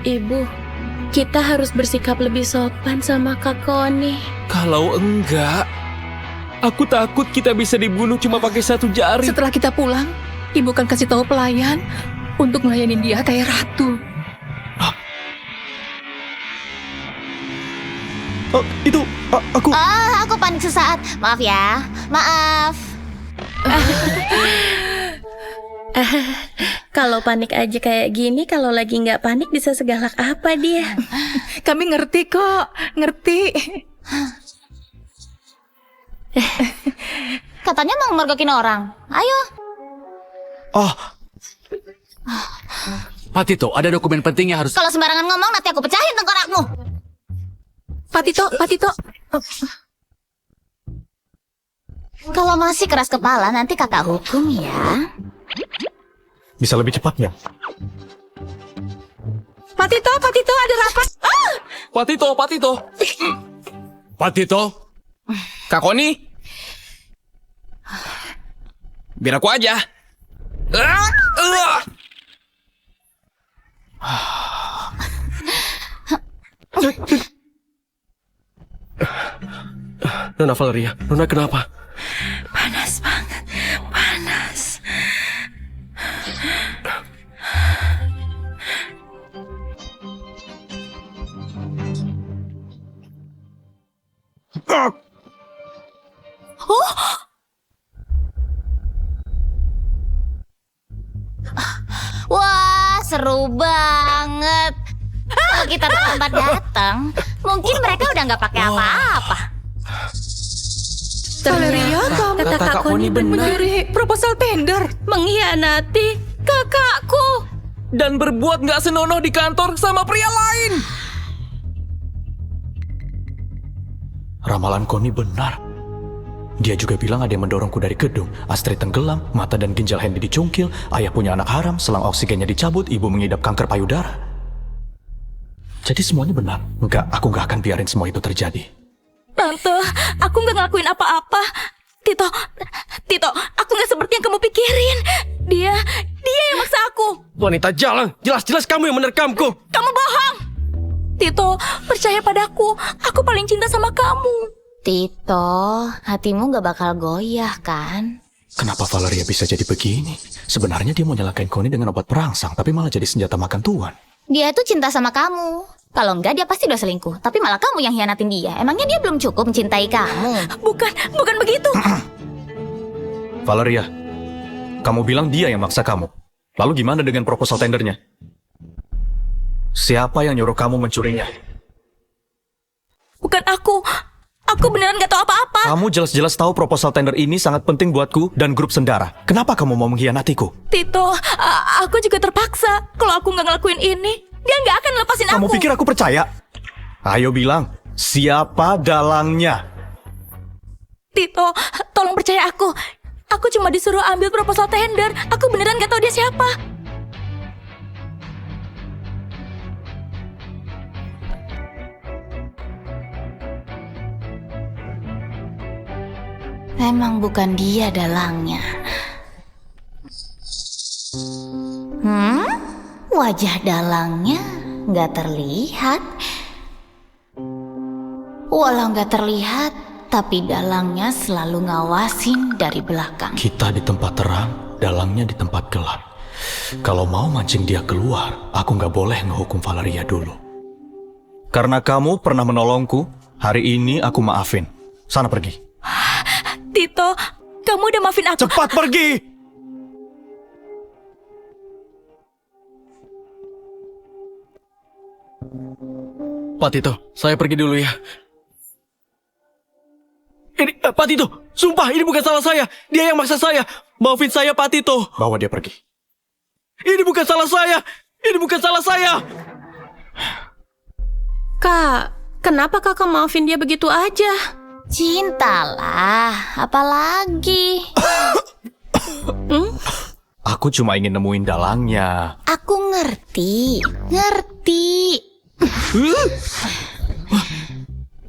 Ibu, kita harus bersikap lebih sopan sama Kak Koni. Kalau enggak, aku takut kita bisa dibunuh cuma pakai satu jari. Setelah kita pulang, ibu akan kasih tahu pelayan untuk melayanin dia kayak ratu. Oh, itu aku. Aku panik sesaat. Maaf ya. maaf. Kalau panik aja kayak gini, kalau lagi nggak panik bisa segalak apa dia? Kami ngerti kok, ngerti. Katanya mau mergokin orang. Ayo. Oh. Pak Tito, ada dokumen penting yang harus... Kalau sembarangan ngomong nanti aku pecahin tengkorakmu. Pak Tito. Kalau masih keras kepala nanti kakak hukum ya. Bisa lebih cepat nggak? Pak Tito, ada rapat. Pak Tito. Kak Koni. Biar aku aja. Nona Valeria, Nona kenapa? Panas banget, panas. Wah, seru banget. Kalau kita terlambat datang, mungkin mereka udah nggak pakai apa-apa. Valeria, kata Kak Koni benar. mencuri proposal tender. Mengkhianati kakakku. Dan berbuat nggak senonoh di kantor sama pria lain. Ramalan Koni benar. Dia juga bilang ada yang mendorongku dari gedung. Astrid tenggelam, mata dan ginjal Hendy dicungkil, ayah punya anak haram, selang oksigennya dicabut, ibu mengidap kanker payudara. Jadi semuanya benar. Enggak, aku nggak akan biarin semua itu terjadi. Tante, aku nggak ngelakuin apa-apa. Tito, aku nggak seperti yang kamu pikirin. Dia yang maksa aku. Wanita jalang, jelas-jelas kamu yang menerkamku. Kamu bohong. Tito, percaya padaku. Aku paling cinta sama kamu. Tito, hatimu gak bakal goyah kan? Kenapa Valeria bisa jadi begini? Sebenarnya dia mau nyelakain Koni dengan obat perangsang, tapi malah jadi senjata makan tuan. Dia tuh cinta sama kamu. Kalau enggak dia pasti udah selingkuh. Tapi malah kamu yang hianatin dia. Emangnya dia belum cukup mencintai kamu? Bukan begitu. Valeria, kamu bilang dia yang maksa kamu. Lalu gimana dengan proposal tendernya? Siapa yang nyuruh kamu mencurinya? Bukan aku. Aku beneran gak tahu apa-apa. Kamu jelas-jelas tahu proposal tender ini sangat penting buatku dan grup Sendara. Kenapa kamu mau mengkhianatiku? Tito, aku juga terpaksa. Kalau aku nggak ngelakuin ini, dia nggak akan lepasin aku. Kamu pikir aku percaya? Ayo bilang, siapa dalangnya? Tito, tolong percaya aku. Aku cuma disuruh ambil proposal tender. Aku beneran gak tahu dia siapa. Memang bukan dia dalangnya. Wajah dalangnya nggak terlihat. Walau nggak terlihat, tapi dalangnya selalu ngawasin dari belakang. Kita di tempat terang, dalangnya di tempat gelap. Kalau mau mancing dia keluar, aku nggak boleh ngehukum Valeria dulu. Karena kamu pernah menolongku, hari ini aku maafin. Sana pergi. Tito, kamu udah maafin aku. Cepat pergi! Pak Tito, saya pergi dulu ya. Ini, Pak Tito, sumpah ini bukan salah saya. Dia yang maksa saya. Maafin saya, Pak Tito. Bawa dia pergi. Ini bukan salah saya. Ini bukan salah saya. Kak, kenapa kakak maafin dia begitu aja? Cintalah, apalagi. Aku cuma ingin nemuin dalangnya. Aku ngerti.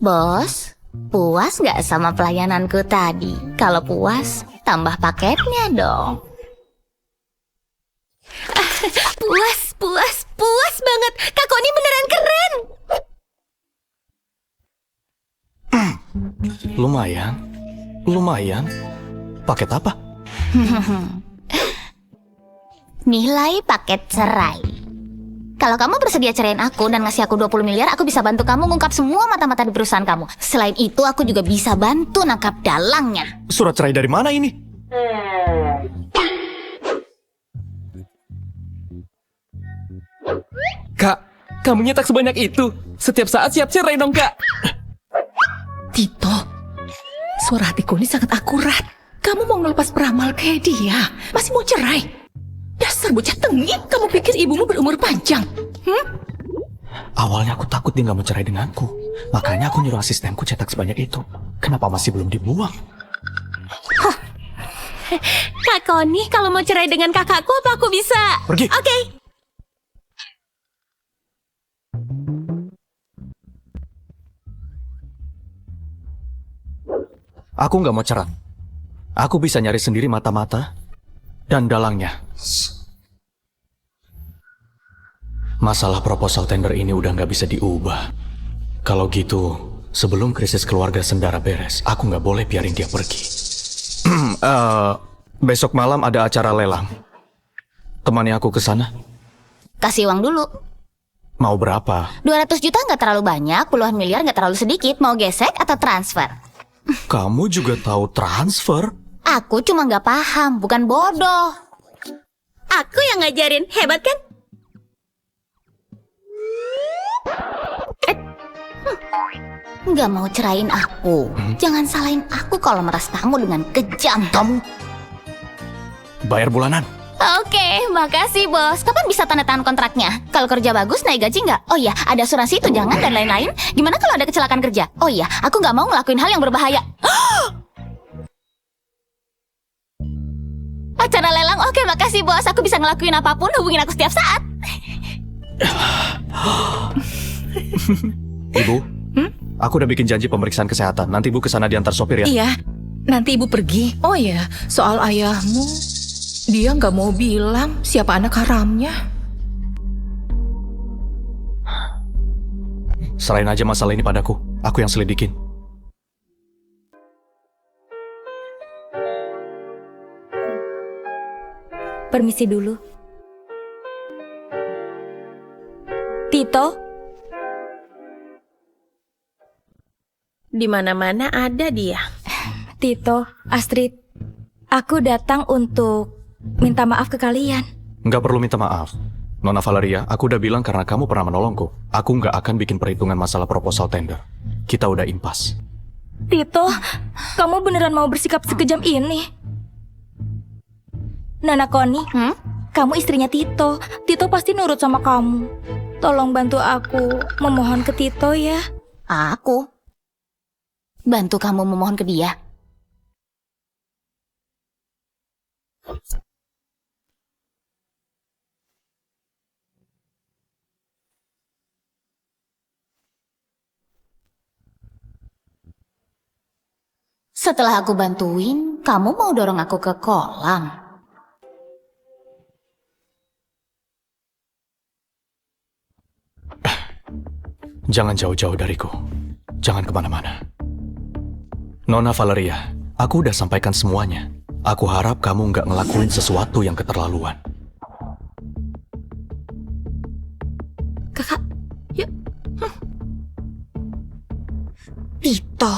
Bos, puas nggak sama pelayananku tadi? Kalau puas, tambah paketnya dong. Puas banget. Kak Koni beneran keren. Lumayan. Paket apa? Nilai paket cerai. Kalau kamu bersedia ceraiin aku dan ngasih aku 20 miliar, aku bisa bantu kamu ngungkap semua mata-mata di perusahaan kamu. Selain itu, aku juga bisa bantu nangkap dalangnya. Surat cerai dari mana ini? Kak, kamu nyetak sebanyak itu. Setiap saat siap cerai dong, Kak. Tito, suara hatiku ini sangat akurat. Kamu mau ngelepas peramal kayak dia, masih mau cerai. Dasar bocah tengik, kamu pikir ibumu berumur panjang? Awalnya aku takut dia nggak mau cerai denganku. Makanya aku nyuruh asistenku cetak sebanyak itu. Kenapa masih belum dibuang? Kak Koni, kalau mau cerai dengan kakakku, apa aku bisa? Pergi. Oke. Aku nggak mau cerai. Aku bisa nyari sendiri mata-mata dan dalangnya. Masalah proposal tender ini udah nggak bisa diubah. Kalau gitu, sebelum krisis keluarga Sendara beres, aku nggak boleh biarin dia pergi. Besok malam ada acara lelang. Temani aku ke sana. Kasih uang dulu. Mau berapa? 200 juta nggak terlalu banyak, puluhan miliar nggak terlalu sedikit. Mau gesek atau transfer? Kamu juga tahu transfer? Aku cuma nggak paham, bukan bodoh. Aku yang ngajarin, hebat kan? Nggak mau cerain aku. Jangan salahin aku kalau meras kamu dengan kejam. Kamu bayar bulanan. Oke, makasih bos. Kapan bisa tanda tangan kontraknya? Kalau kerja bagus, naik gaji nggak? Oh iya, ada asuransi tunjangan dan lain-lain. Gimana kalau ada kecelakaan kerja? Oh iya, aku nggak mau ngelakuin hal yang berbahaya. Acara lelang, oke makasih bos. Aku bisa ngelakuin apapun, hubungin aku setiap saat. Ibu, aku udah bikin janji pemeriksaan kesehatan. Nanti ibu kesana diantar sopir ya. Iya, nanti ibu pergi. Oh ya, soal ayahmu, dia nggak mau bilang siapa anak haramnya. Serahin aja masalah ini padaku. Aku yang selidikin. Permisi dulu. Tito, Di mana-mana ada dia. Tito, Astrid, aku datang untuk minta maaf ke kalian. Nggak perlu minta maaf. Nona Valeria, aku udah bilang karena kamu pernah menolongku. Aku nggak akan bikin perhitungan masalah proposal tender. Kita udah impas. Tito, kamu beneran mau bersikap sekejam ini? Nona Koni, kamu istrinya Tito. Tito pasti nurut sama kamu. Tolong bantu aku memohon ke Tito ya. Aku? Bantu kamu memohon ke dia? Setelah aku bantuin, kamu mau dorong aku ke kolam? Jangan jauh-jauh dariku. Jangan kemana-mana. Nona Valeria, aku udah sampaikan semuanya. Aku harap kamu nggak ngelakuin sesuatu yang keterlaluan. Kakak, yuk. Tito,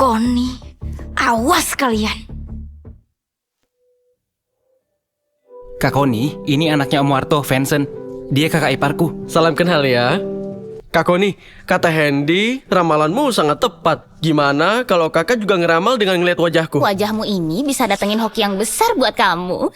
Koni, awas kalian. Kak Koni, ini anaknya Om Warto, Vincent. Dia kakak iparku. Salam kenal ya. Kak Koni, kata Hendy, ramalanmu sangat tepat. Gimana kalau kakak juga ngeramal dengan ngeliat wajahku? Wajahmu ini bisa datengin hoki yang besar buat kamu.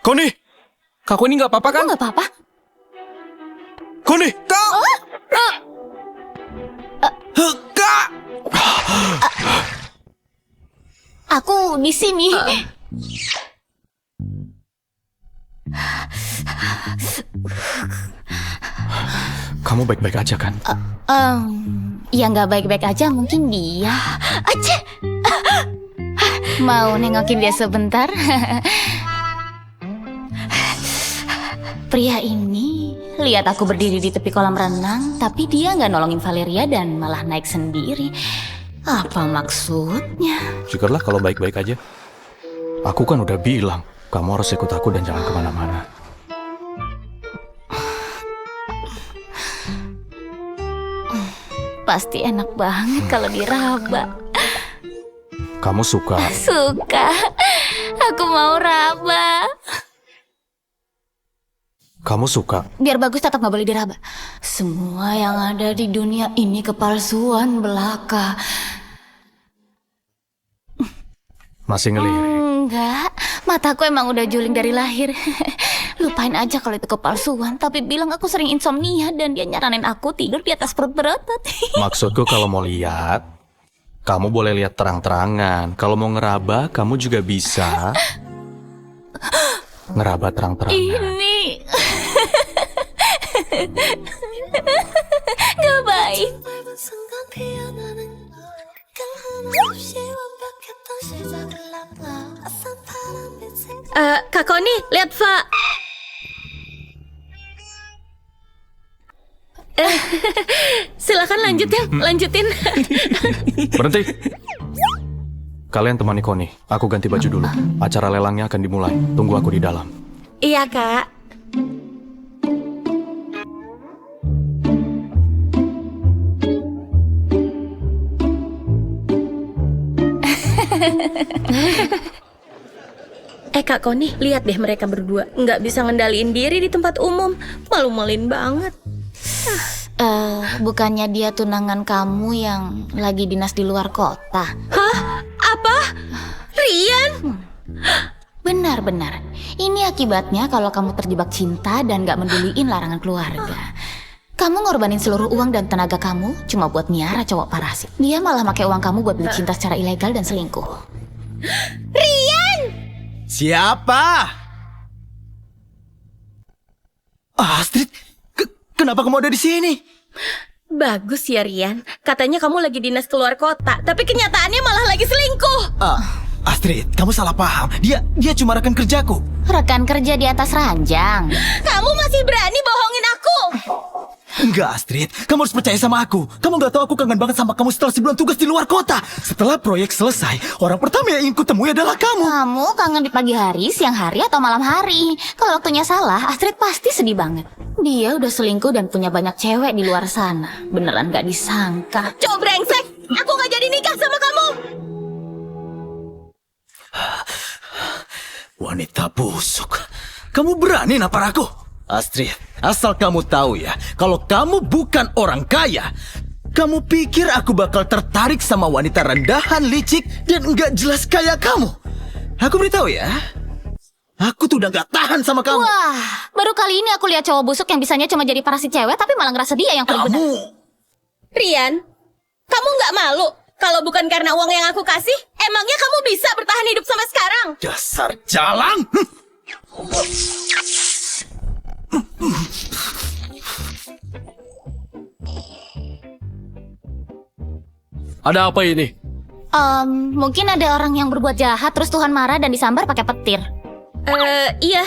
Koni! Kak Koni nggak apa-apa kan? Nggak apa-apa. Koni! Kak! Kak! Aku di sini. Kamu baik-baik aja kan? Ya nggak baik-baik aja, mungkin dia. Aja. Mau nengokin dia sebentar? Pria ini lihat aku berdiri di tepi kolam renang, tapi dia nggak nolongin Valeria dan malah naik sendiri. Apa maksudnya? Syukurlah kalau baik-baik aja. Aku kan udah bilang, kamu harus ikut aku dan jangan kemana-mana. Pasti enak banget kalau diraba. Kamu suka? Suka. Aku mau raba. Kamu suka? Biar bagus tetap nggak boleh diraba. Semua yang ada di dunia ini kepalsuan belaka. Masih ngelirik? Enggak, mataku emang udah juling dari lahir. Lupain aja kalau itu kepalsuan. Tapi bilang aku sering insomnia dan dia nyaranin aku tidur di atas perut berotot. Maksudku kalau mau lihat, kamu boleh lihat terang-terangan. Kalau mau ngeraba, kamu juga bisa ngeraba terang-terangan. Ini gak baik. Kak Koni, lihat Fa. Silakan lanjut ya, lanjutin. Berhenti. Kalian temani Koni. Aku ganti baju dulu. Acara lelangnya akan dimulai. Tunggu aku di dalam. Iya, Kak. Kak Koni, lihat deh mereka berdua. Nggak bisa ngendaliin diri di tempat umum. Malu-maluin banget. Bukannya dia tunangan kamu yang lagi dinas di luar kota? Hah? Apa? Rian? Benar-benar. Ini akibatnya kalau kamu terjebak cinta dan gak menduliin larangan keluarga. Kamu ngorbanin seluruh uang dan tenaga kamu cuma buat miara cowok parasit. Dia malah pakai uang kamu buat beli cinta secara ilegal dan selingkuh. Rian! Siapa? Astrid, kenapa kamu ada di sini? Bagus ya Rian. Katanya kamu lagi dinas keluar kota, tapi kenyataannya malah lagi selingkuh. Astrid, kamu salah paham. Dia cuma rekan kerjaku. Rekan kerja di atas ranjang. Kamu masih berani bohongin aku? Enggak, Astrid. Kamu harus percaya sama aku. Kamu gak tahu aku kangen banget sama kamu setelah sebulan tugas di luar kota. Setelah proyek selesai, orang pertama yang ingin kutemui adalah kamu. Kamu kangen di pagi hari, siang hari, atau malam hari? Kalau waktunya salah, Astrid pasti sedih banget. Dia udah selingkuh dan punya banyak cewek di luar sana. Beneran gak disangka. Cowok brengsek! Aku gak jadi nikah sama kamu! Wanita busuk. Kamu berani nampar aku? Astrid, asal kamu tahu ya, kalau kamu bukan orang kaya, kamu pikir aku bakal tertarik sama wanita rendahan, licik, dan nggak jelas kayak kamu? Aku beritahu ya, aku tuh udah nggak tahan sama kamu. Wah, baru kali ini aku lihat cowok busuk yang bisanya cuma jadi parasit cewek, tapi malah ngerasa dia yang paling benar. Rian, kamu nggak malu? Kalau bukan karena uang yang aku kasih, emangnya kamu bisa bertahan hidup sampai sekarang? Dasar jalang! Ada apa ini? Mungkin ada orang yang berbuat jahat terus Tuhan marah dan disambar pakai petir. Iya,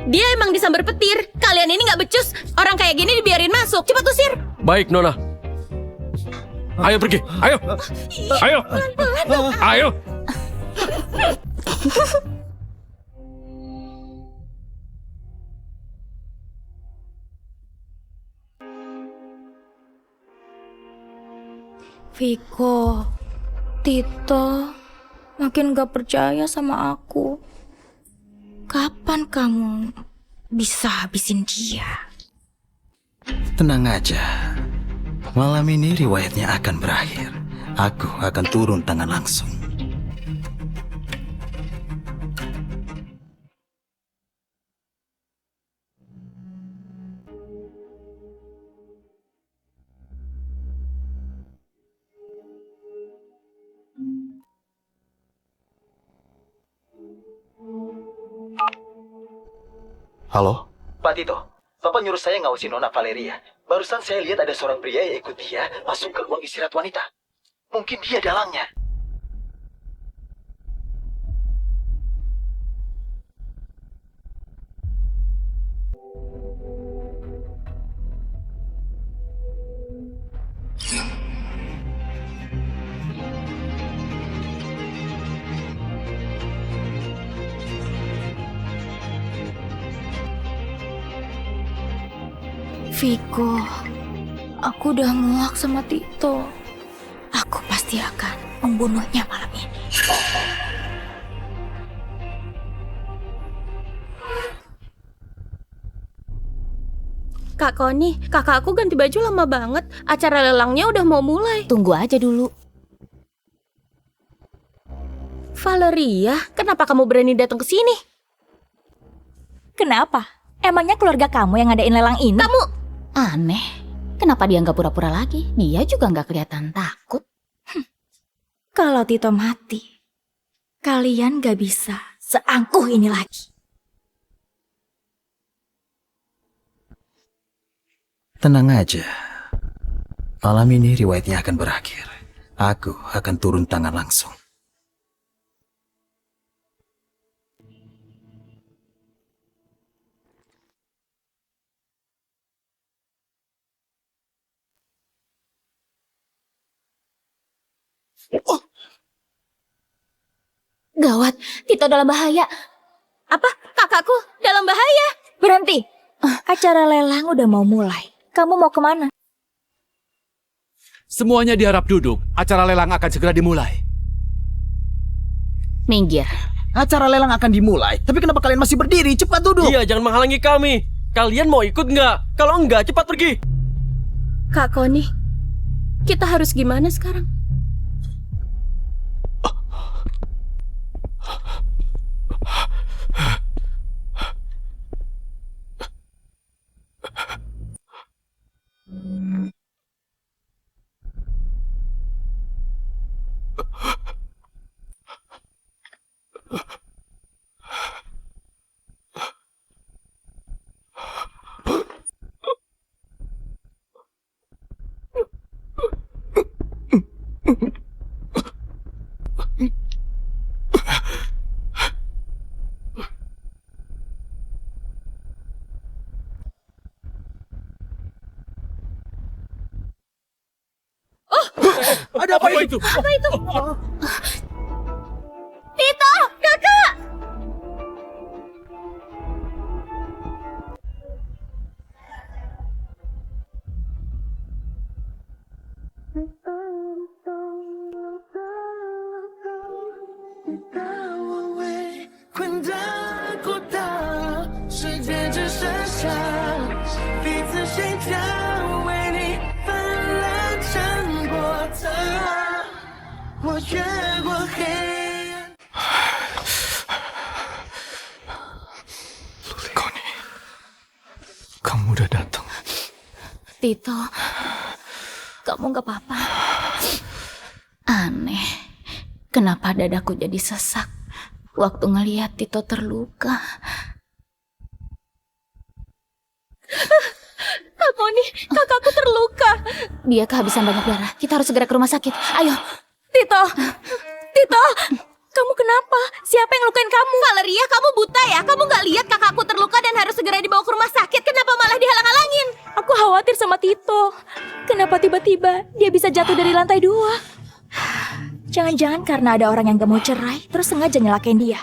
dia emang disambar petir. Kalian ini nggak becus. Orang kayak gini dibiarin masuk. Cepat usir. Baik, Nona. Ayo pergi, ayo. Ayo. Ayo. Viko, Tito makin gak percaya sama aku. Kapan kamu bisa habisin dia? Tenang aja. Malam ini riwayatnya akan berakhir. Aku akan turun tangan langsung. Halo? Pak Tito, Bapak nyuruh saya ngawasin Nona Valeria. Barusan saya lihat ada seorang pria yang ikut dia masuk ke ruang istirahat wanita. Mungkin dia dalangnya. Viko, aku udah muak sama Tito. Aku pasti akan membunuhnya malam ini. Kak Koni, kakakku ganti baju lama banget. Acara lelangnya udah mau mulai. Tunggu aja dulu. Valeria, kenapa kamu berani datang ke sini? Kenapa? Emangnya keluarga kamu yang ngadain lelang ini? Kamu Aneh. Kenapa dia nggak pura-pura lagi? Dia juga nggak kelihatan takut. Kalau Tito mati, kalian gak bisa seangkuh ini lagi. Tenang aja. Malam ini riwayatnya akan berakhir. Aku akan turun tangan langsung. Gawat, Tito dalam bahaya. apa? Kakakku dalam bahaya. Berhenti. Acara lelang udah mau mulai. Kamu mau kemana? Semuanya diharap duduk. Acara lelang akan segera dimulai. Minggir. Acara lelang akan dimulai, tapi kenapa kalian masih berdiri? Cepat duduk. Iya, jangan menghalangi kami. Kalian mau ikut nggak? Kalau enggak, cepat pergi. Kak Koni, kita harus gimana sekarang? Ada apa itu? Apa itu? Tito, kakak! Koni, kamu udah datang. Tito, kamu gak apa-apa. Aneh, kenapa dadaku jadi sesak waktu ngeliat Tito terluka. Kak Koni, kakakku terluka. Dia kehabisan banyak darah. Kita harus segera ke rumah sakit. Ayo. Tito! Tito! Kamu kenapa? Siapa yang lukain kamu? Valeria, kamu buta ya? Kamu gak lihat kakakku terluka dan harus segera dibawa ke rumah sakit? Kenapa malah dihalang-halangin? Aku khawatir sama Tito. Kenapa tiba-tiba dia bisa jatuh dari lantai 2? Jangan-jangan karena ada orang yang gak mau cerai, terus sengaja nyelakain dia.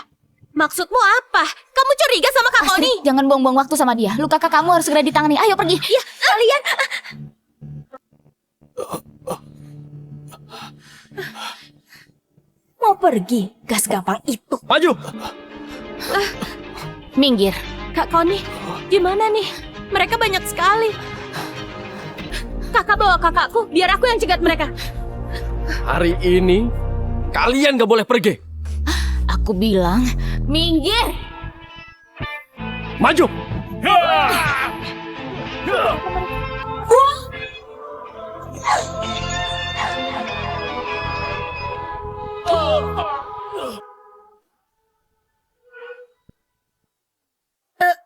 Maksudmu apa? Kamu curiga sama Kak Koni? Astrid, jangan buang-buang waktu sama dia. Luka kakak kamu harus segera ditangani. Ayo pergi. Ya, kalian... Mau pergi? Gas gampang itu. Maju. Minggir. Kak Koni, gimana nih? Mereka banyak sekali. Kakak bawa kakakku, biar aku yang cegat mereka. Hari ini, kalian gak boleh pergi. Aku bilang, minggir. Maju.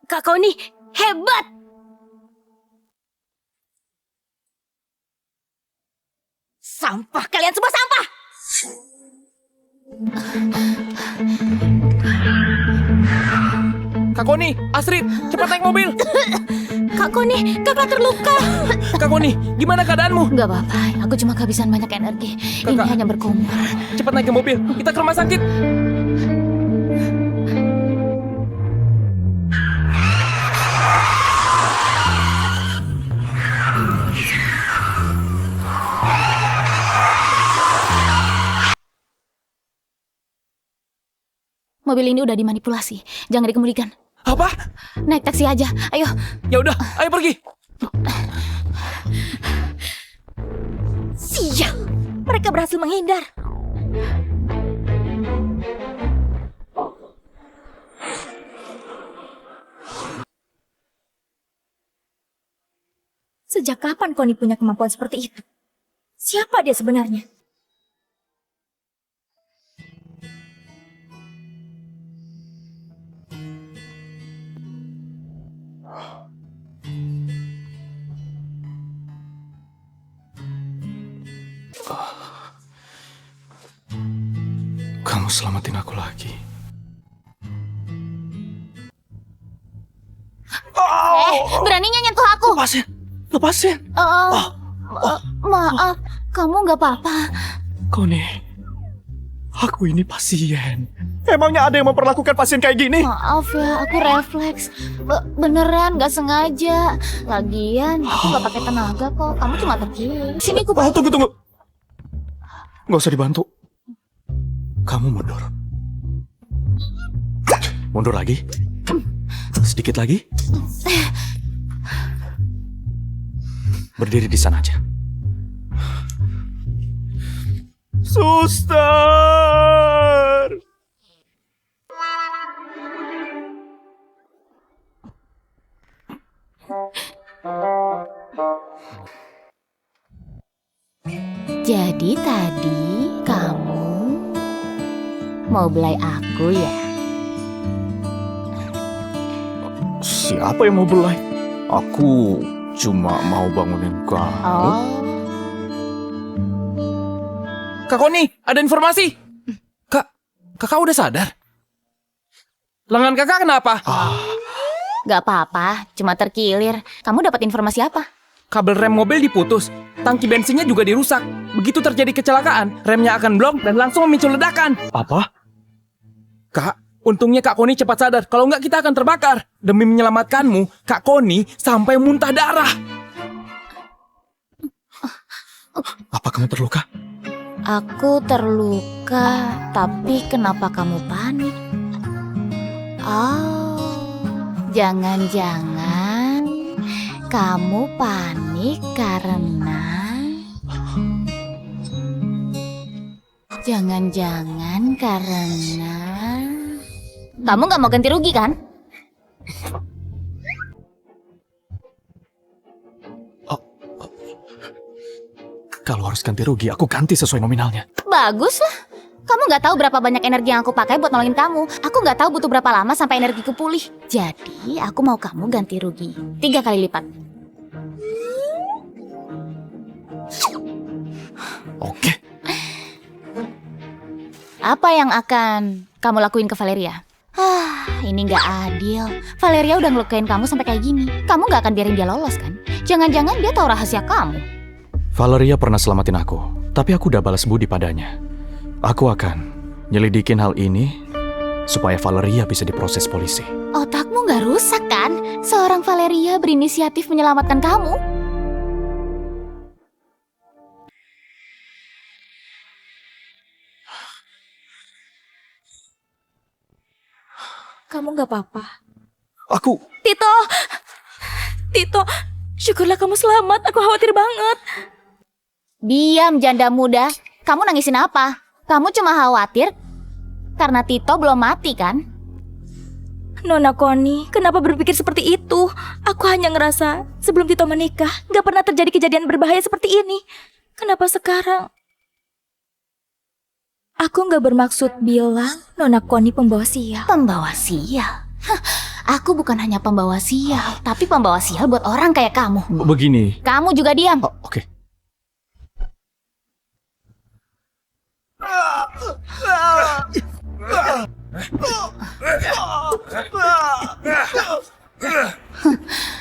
Kak Koni, hebat! Sampah, kalian semua sampah! Kak Koni, Astrid, cepat naik mobil. Kak Koni, kakak terluka. Kak Koni, gimana keadaanmu? Gak apa-apa, aku cuma kehabisan banyak energi. Ini Kakak. hanya berkumur. Cepat naik ke mobil, kita ke rumah sakit. Mobil ini udah dimanipulasi. Jangan dikemudikan. Apa? Naik taksi aja. Ayo. Ya udah, ayo pergi. Sial, mereka berhasil menghindar. Sejak kapan Connie punya kemampuan seperti itu? Siapa dia sebenarnya? Kamu selamatin aku lagi. Beraninya nyentuh aku. Lepasin. Maaf, kamu nggak apa-apa. Connie, aku ini pasien. Emangnya ada yang memperlakukan pasien kayak gini? Maaf ya, aku refleks. Beneran nggak sengaja. Lagian, aku nggak pakai tenaga kok. Kamu cuma terkilir. Sini aku bantu. Tunggu. Nggak usah dibantu. Kamu mundur. Mundur lagi. Sedikit lagi. Berdiri di sana aja. Suster! Jadi tadi kamu mau belai aku ya? Siapa yang mau belai? Aku cuma mau bangunin kamu. Oh, Kak Connie, ada informasi. Kakak udah sadar? Lengan kakak kenapa? nggak apa-apa, cuma terkilir. Kamu dapat informasi apa? Kabel rem mobil diputus, tangki bensinnya juga dirusak. Begitu terjadi kecelakaan, remnya akan blong dan langsung memicu ledakan. Apa? Kak, untungnya Kak Connie cepat sadar. Kalau nggak kita akan terbakar. Demi menyelamatkanmu, Kak Connie sampai muntah darah. Apa kamu terluka? Aku terluka, tapi kenapa kamu panik? Oh, jangan-jangan kamu panik karena... Jangan-jangan karena... Kamu nggak mau ganti rugi kan? Kalau harus ganti rugi, aku ganti sesuai nominalnya. Bagus lah. Kamu nggak tahu berapa banyak energi yang aku pakai buat nolongin kamu. Aku nggak tahu butuh berapa lama sampai energiku pulih. Jadi, aku mau kamu ganti rugi 3 kali lipat. Oke. Apa yang akan kamu lakuin ke Valeria? Ini nggak adil. Valeria udah ngelukain kamu sampai kayak gini. Kamu nggak akan biarin dia lolos kan? Jangan-jangan dia tahu rahasia kamu. Valeria pernah selamatin aku, tapi aku udah balas budi padanya. Aku akan nyelidikin hal ini supaya Valeria bisa diproses polisi. Otakmu nggak rusak kan? Seorang Valeria berinisiatif menyelamatkan kamu. Kamu nggak apa-apa? Aku... Tito, syukurlah kamu selamat. Aku khawatir banget. Diam, janda muda. Kamu nangisin apa? Kamu cuma khawatir karena Tito belum mati kan? Nona Connie, kenapa berpikir seperti itu? Aku hanya ngerasa sebelum Tito menikah, gak pernah terjadi kejadian berbahaya seperti ini. Kenapa sekarang? Aku gak bermaksud bilang Nona Connie pembawa sial. Pembawa sial? Hah, aku bukan hanya pembawa sial, tapi pembawa sial buat orang kayak kamu. Begini. Kamu juga diam. Oke.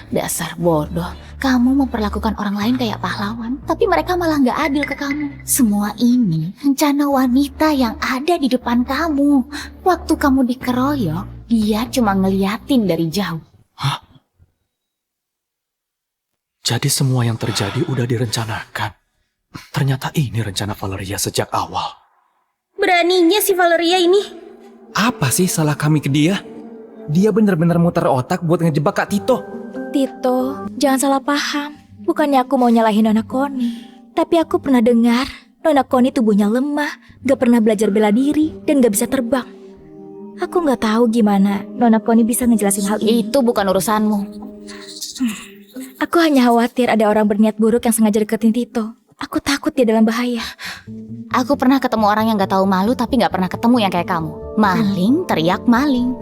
Dasar bodoh. Kamu memperlakukan orang lain kayak pahlawan, tapi mereka malah nggak adil ke kamu. Semua ini rencana wanita yang ada di depan kamu. Waktu kamu dikeroyok, dia cuma ngeliatin dari jauh. Hah? Jadi semua yang terjadi udah direncanakan. Ternyata ini rencana Valeria sejak awal. Beraninya si Valeria ini. Apa sih salah kami ke dia? Dia benar-benar muter otak buat ngejebak Kak Tito. Tito, jangan salah paham. Bukannya aku mau nyalahin Nona Connie. Tapi aku pernah dengar Nona Connie tubuhnya lemah, gak pernah belajar bela diri, dan gak bisa terbang. Aku gak tahu gimana Nona Connie bisa ngejelasin hal ini. Itu bukan urusanmu. Aku hanya khawatir ada orang berniat buruk yang sengaja deketin Tito. Aku takut dia dalam bahaya. Aku pernah ketemu orang yang gak tahu malu tapi gak pernah ketemu yang kayak kamu. Maling teriak maling.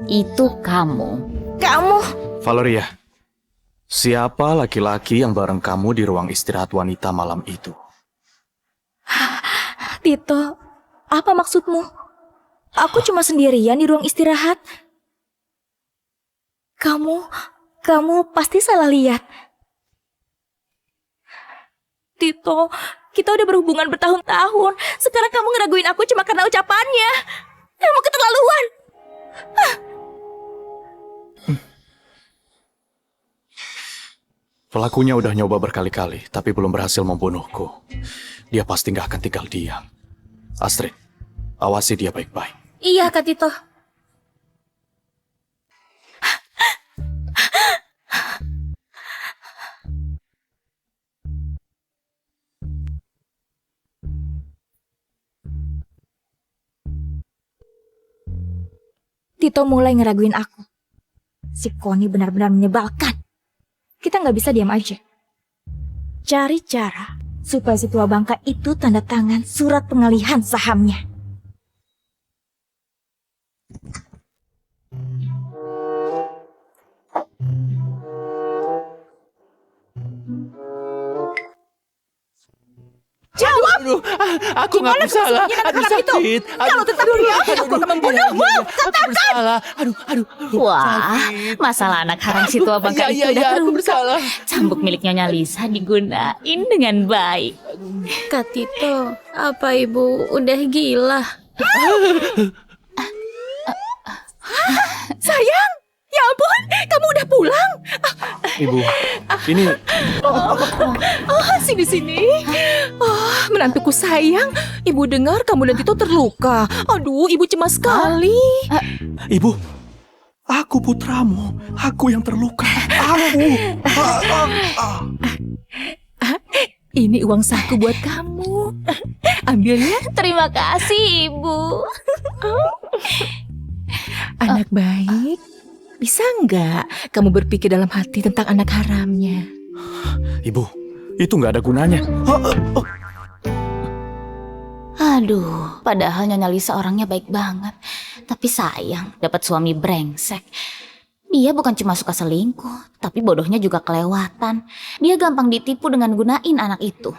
Itu kamu. Kamu? Valeria, siapa laki-laki yang bareng kamu di ruang istirahat wanita malam itu? Tito, apa maksudmu? Aku cuma sendirian di ruang istirahat. Kamu pasti salah lihat. Tito, kita udah berhubungan bertahun-tahun. Sekarang kamu ngeraguin aku cuma karena ucapannya. Kamu keterlaluan. Pelakunya udah nyoba berkali-kali, tapi belum berhasil membunuhku. Dia pasti nggak akan tinggal diam. Astrid, awasi dia baik-baik. Iya, Kak Tito. Tito mulai ngeraguin aku. Si Connie benar-benar menyebalkan. Kita nggak bisa diam aja. Cari cara supaya si tua bangka itu tanda tangan surat pengalihan sahamnya. Jawab! Aduh, aku nggak bersalah. Aduh, sakit. Kalau tetap diam, aku akan membunuhmu. Aku bersalah. Aduh. Wah, sakit. masalah anak haram si tua bangka itu udah Aku terungkap. bersalah. Cambuk milik Nyonya Lisa digunain dengan baik. Kak Tito, apa ibu udah gila? Sayang, ya ampun, kamu udah pulang. Ibu, ini Sini. Menantuku sayang, ibu dengar kamu dan Tito terluka. Aduh, ibu cemas sekali. Ibu, aku putramu. Aku yang terluka. Ini uang saku buat kamu. Ambil ya, Terima kasih, Ibu. anak baik. Bisa nggak kamu berpikir dalam hati tentang anak haramnya? Ibu, itu nggak ada gunanya. Aduh, padahal Nyonya Lisa orangnya baik banget. Tapi sayang, dapat suami brengsek. Dia bukan cuma suka selingkuh, tapi bodohnya juga kelewatan. Dia gampang ditipu dengan gunain anak itu.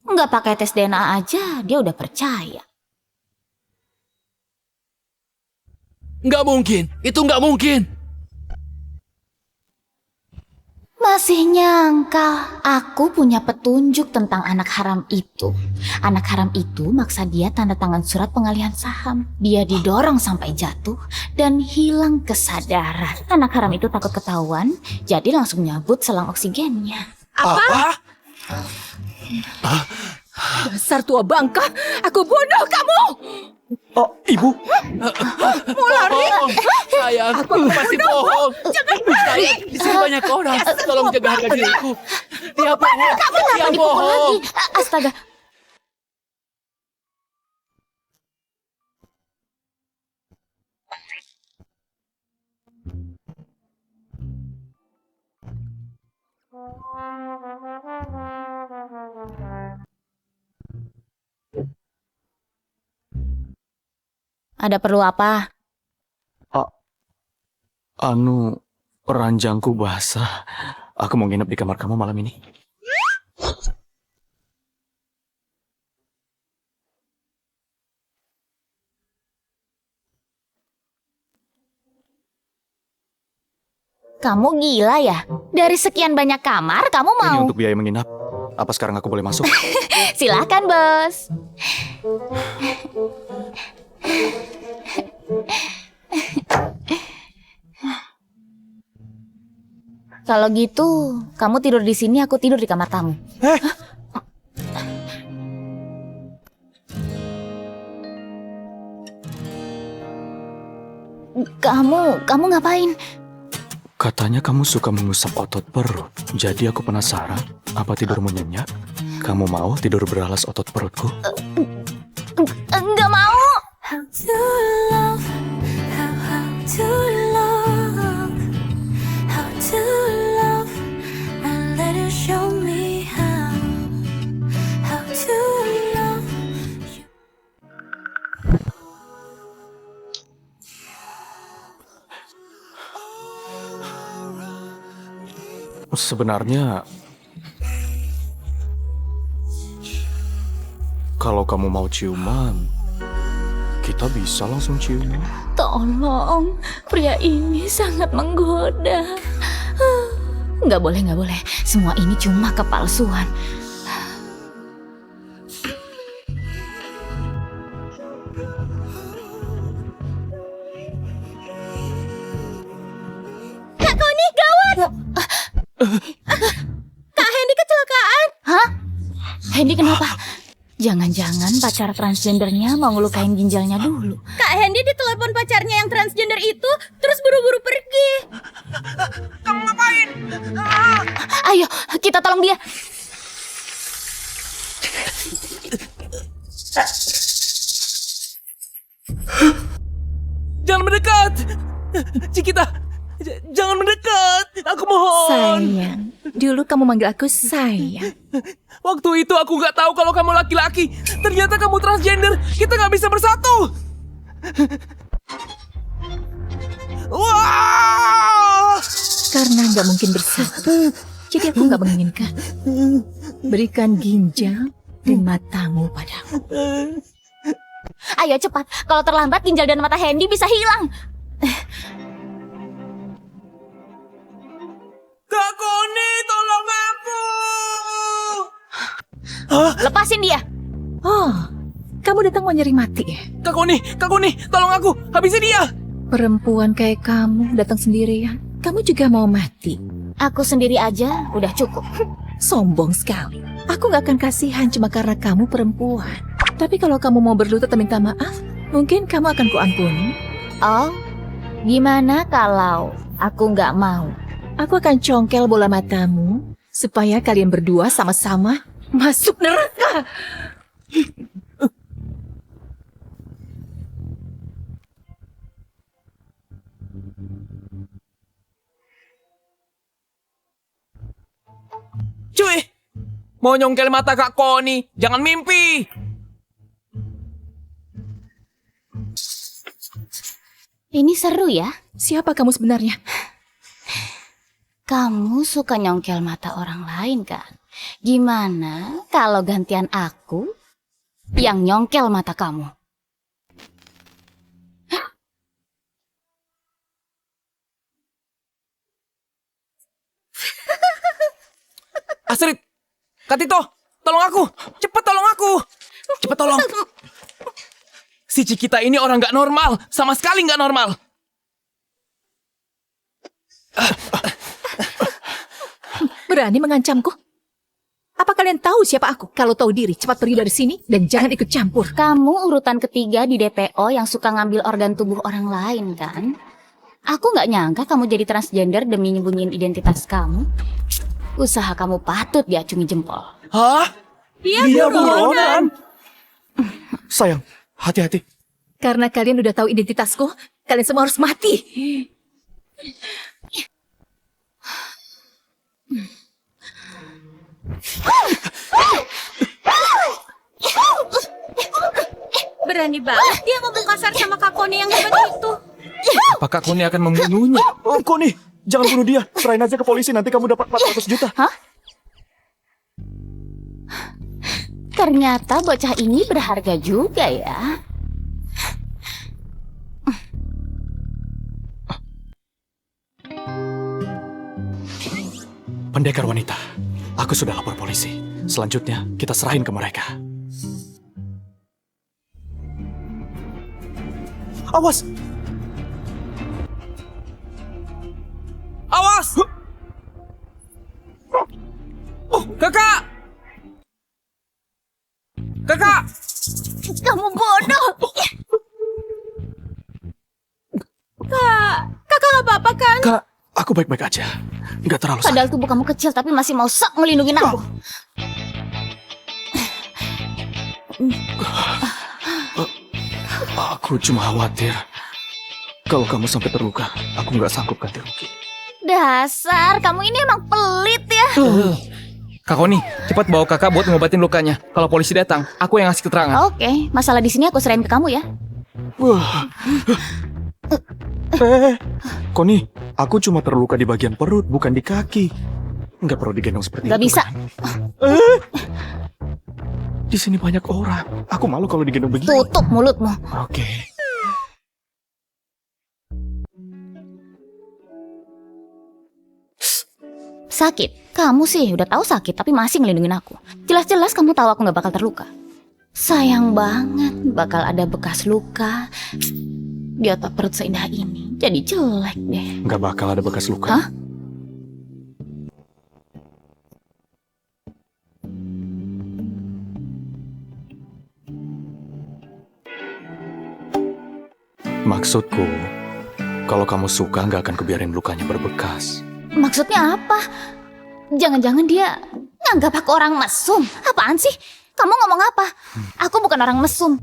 Nggak pakai tes DNA aja, dia udah percaya. Nggak mungkin. Itu nggak mungkin. Masih nyangka, aku punya petunjuk tentang anak haram itu. Anak haram itu maksa dia tanda tangan surat pengalihan saham. Dia didorong sampai jatuh dan hilang kesadaran. Anak haram itu takut ketahuan, jadi langsung nyabut selang oksigennya. Apa? Dasar tua bangka, aku bunuh kamu! Oh, Ibu. Mau lari? Sayang, aku pasti bohong. Jangan lari! Sayang, di sini banyak orang. Tolong jaga harga diriku. Dia bohong. Dia Kenapa dipukul lagi? bohong. Astaga. Ada perlu apa? Ranjangku basah. Aku mau nginep di kamar kamu malam ini. Kamu gila ya? Dari sekian banyak kamar, kamu Ini mau? untuk biaya menginap. Apa sekarang aku boleh masuk? Silahkan, bos. Kalau gitu, kamu tidur di sini, aku tidur di kamar tamu. Kamu ngapain? Katanya kamu suka mengusap otot perut. Jadi aku penasaran, apa tidurmu nyenyak? Kamu mau tidur beralas otot perutku? Enggak mau. Sebenarnya, kalau kamu mau ciuman, kita bisa langsung ciuman. Tolong, pria ini sangat menggoda. Nggak boleh. Semua ini cuma kepalsuan. Kak Connie, gawat! Kak Hendy kecelakaan. Hah? Hendy kenapa? Jangan-jangan pacar transgendernya mau ngelukain ginjalnya dulu. Kak Hendy ditelepon pacarnya yang transgender itu, terus buru-buru pergi. Kamu ngapain? Ayo, kita tolong dia. Jangan mendekat! Cikita, jangan mendekat! Aku mohon! Sayang, dulu kamu manggil aku sayang. Waktu itu aku nggak tahu kalau kamu laki-laki. Ternyata kamu transgender. Kita nggak bisa bersatu. Wah! Karena nggak mungkin bersatu, jadi aku nggak menginginkan. Berikan ginjal dan matamu padaku. Ayo cepat, kalau terlambat ginjal dan mata Hendy bisa hilang. Kak Connie, tolong aku! Lepasin dia. Oh, kamu datang mau nyari mati ya? Kak Connie, tolong aku! Habisi dia! Perempuan kayak kamu datang sendirian, kamu juga mau mati? Aku sendiri aja udah cukup. Sombong sekali. Aku gak akan kasihan cuma karena kamu perempuan. Tapi kalau kamu mau berlutut dan minta maaf, mungkin kamu akan kuampuni. Oh, gimana kalau aku nggak mau? Aku akan congkel bola matamu supaya kalian berdua sama-sama masuk neraka. Cuy! Mau nyongkel mata Kak Connie, jangan mimpi! Ini seru ya. Siapa kamu sebenarnya? Kamu suka nyongkel mata orang lain kan? Gimana kalau gantian aku yang nyongkel mata kamu? Astrid! Kak Tito! Tolong aku! Cepet tolong aku! Cepet tolong! Si Cikita ini orang nggak normal! Sama sekali nggak normal! Berani mengancamku? Apa kalian tahu siapa aku? Kalau tahu diri, cepat pergi dari sini dan jangan ikut campur. Kamu urutan ketiga di DPO yang suka ngambil organ tubuh orang lain kan? Aku nggak nyangka kamu jadi transgender demi nyembunyiin identitas kamu. Usaha kamu patut diacungi jempol. Hah? Dia buronan! Sayang, hati-hati. Karena kalian udah tahu identitasku, kalian semua harus mati. Berani banget dia ngomong kasar sama Kak Connie yang hebat itu. Apa Kak Connie akan membunuhnya? Oh, Connie, jangan bunuh dia. Serahin aja ke polisi, nanti kamu dapat 400 juta. Hah? Ternyata bocah ini berharga juga ya. Pendekar wanita, aku sudah lapor polisi. Selanjutnya, kita serahin ke mereka. Awas! Awas! Kakak! Kakak! Kamu bodoh! Aku baik-baik aja. Nggak terlalu sakit. Padahal tubuh kamu kecil tapi masih mau sok ngelindungin aku. Aku cuma khawatir. Kalau kamu sampai terluka, aku nggak sanggup ganti rugi. Dasar, kamu ini emang pelit ya. Kak Koni, cepat bawa kakak buat ngobatin lukanya. Kalau polisi datang, aku yang ngasih keterangan. Oke, masalah di sini aku serahin ke kamu ya. Koni, aku cuma terluka di bagian perut, bukan di kaki. Nggak perlu digendong seperti Gak itu. bisa. Kan? Di sini banyak orang. Aku malu kalau digendong begini. Tutup mulutmu. Oke. Sakit? Kamu sih udah tahu sakit tapi masih ngelindungin aku. Jelas-jelas kamu tahu aku nggak bakal terluka. Sayang banget bakal ada bekas luka di otak perut seindah ini. Jadi jelek deh. Nggak bakal ada bekas luka. Hah? Maksudku, kalau kamu suka nggak akan kubiarin lukanya berbekas. Maksudnya apa? Jangan-jangan dia nganggap aku orang mesum. Apaan sih? Kamu ngomong apa? Aku bukan orang mesum.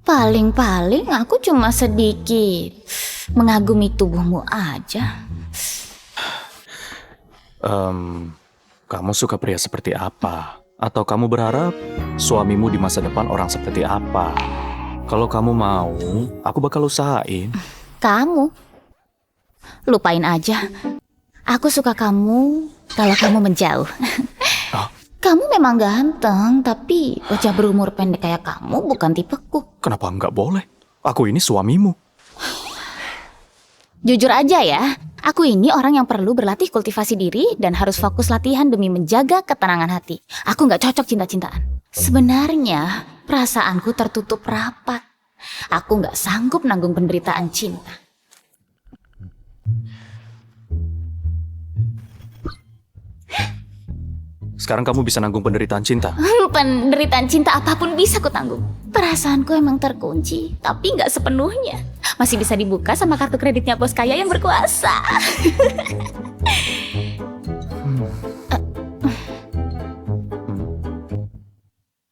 Paling-paling aku cuma sedikit mengagumi tubuhmu aja. Kamu suka pria seperti apa? Atau kamu berharap suamimu di masa depan orang seperti apa? Kalau kamu mau, aku bakal usahain. Kamu? Lupain aja. Aku suka kamu kalau kamu menjauh. Oh. Kamu memang ganteng, tapi bocah berumur pendek kayak kamu bukan tipeku. Kenapa nggak boleh? Aku ini suamimu. Jujur aja ya, aku ini orang yang perlu berlatih kultivasi diri dan harus fokus latihan demi menjaga ketenangan hati. Aku nggak cocok cinta-cintaan. Sebenarnya, perasaanku tertutup rapat. Aku nggak sanggup nanggung penderitaan cinta. Sekarang kamu bisa nanggung penderitaan cinta. Penderitaan cinta apapun bisa ku tanggung. Perasaanku emang terkunci, tapi nggak sepenuhnya. Masih bisa dibuka sama kartu kreditnya bos kaya yang berkuasa.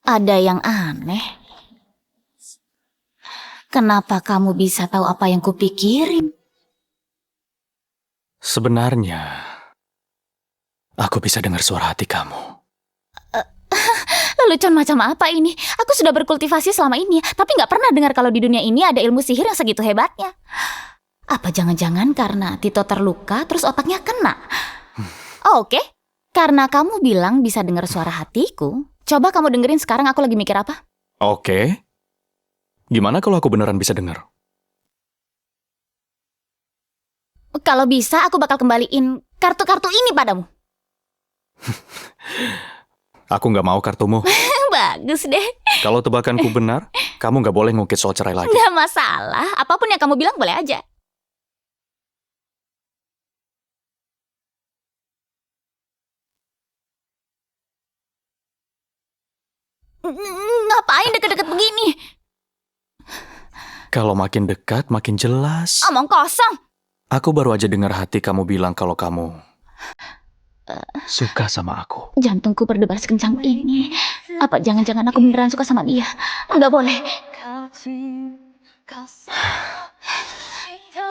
Ada yang aneh. Kenapa kamu bisa tahu apa yang kupikirin? Sebenarnya, aku bisa dengar suara hati kamu. Lelucon macam apa ini? Aku sudah berkultivasi selama ini, tapi nggak pernah dengar kalau di dunia ini ada ilmu sihir yang segitu hebatnya. Apa jangan-jangan karena Tito terluka, terus otaknya kena? Oke, karena kamu bilang bisa dengar suara hatiku, coba kamu dengerin sekarang aku lagi mikir apa? Oke. Gimana kalau aku beneran bisa dengar? Kalau bisa, aku bakal kembaliin kartu-kartu ini padamu. Aku nggak mau kartumu. Bagus deh. Kalau tebakanku benar, kamu nggak boleh ngungkit soal cerai lagi. Nggak masalah, apapun yang kamu bilang boleh aja. Ngapain deket-deket begini? Kalau makin dekat, makin jelas. Omong kosong. Aku baru aja dengar hati kamu bilang kalau kamu suka sama aku. Jantungku berdebar sekencang ini. Apa jangan-jangan aku beneran suka sama dia? Nggak boleh.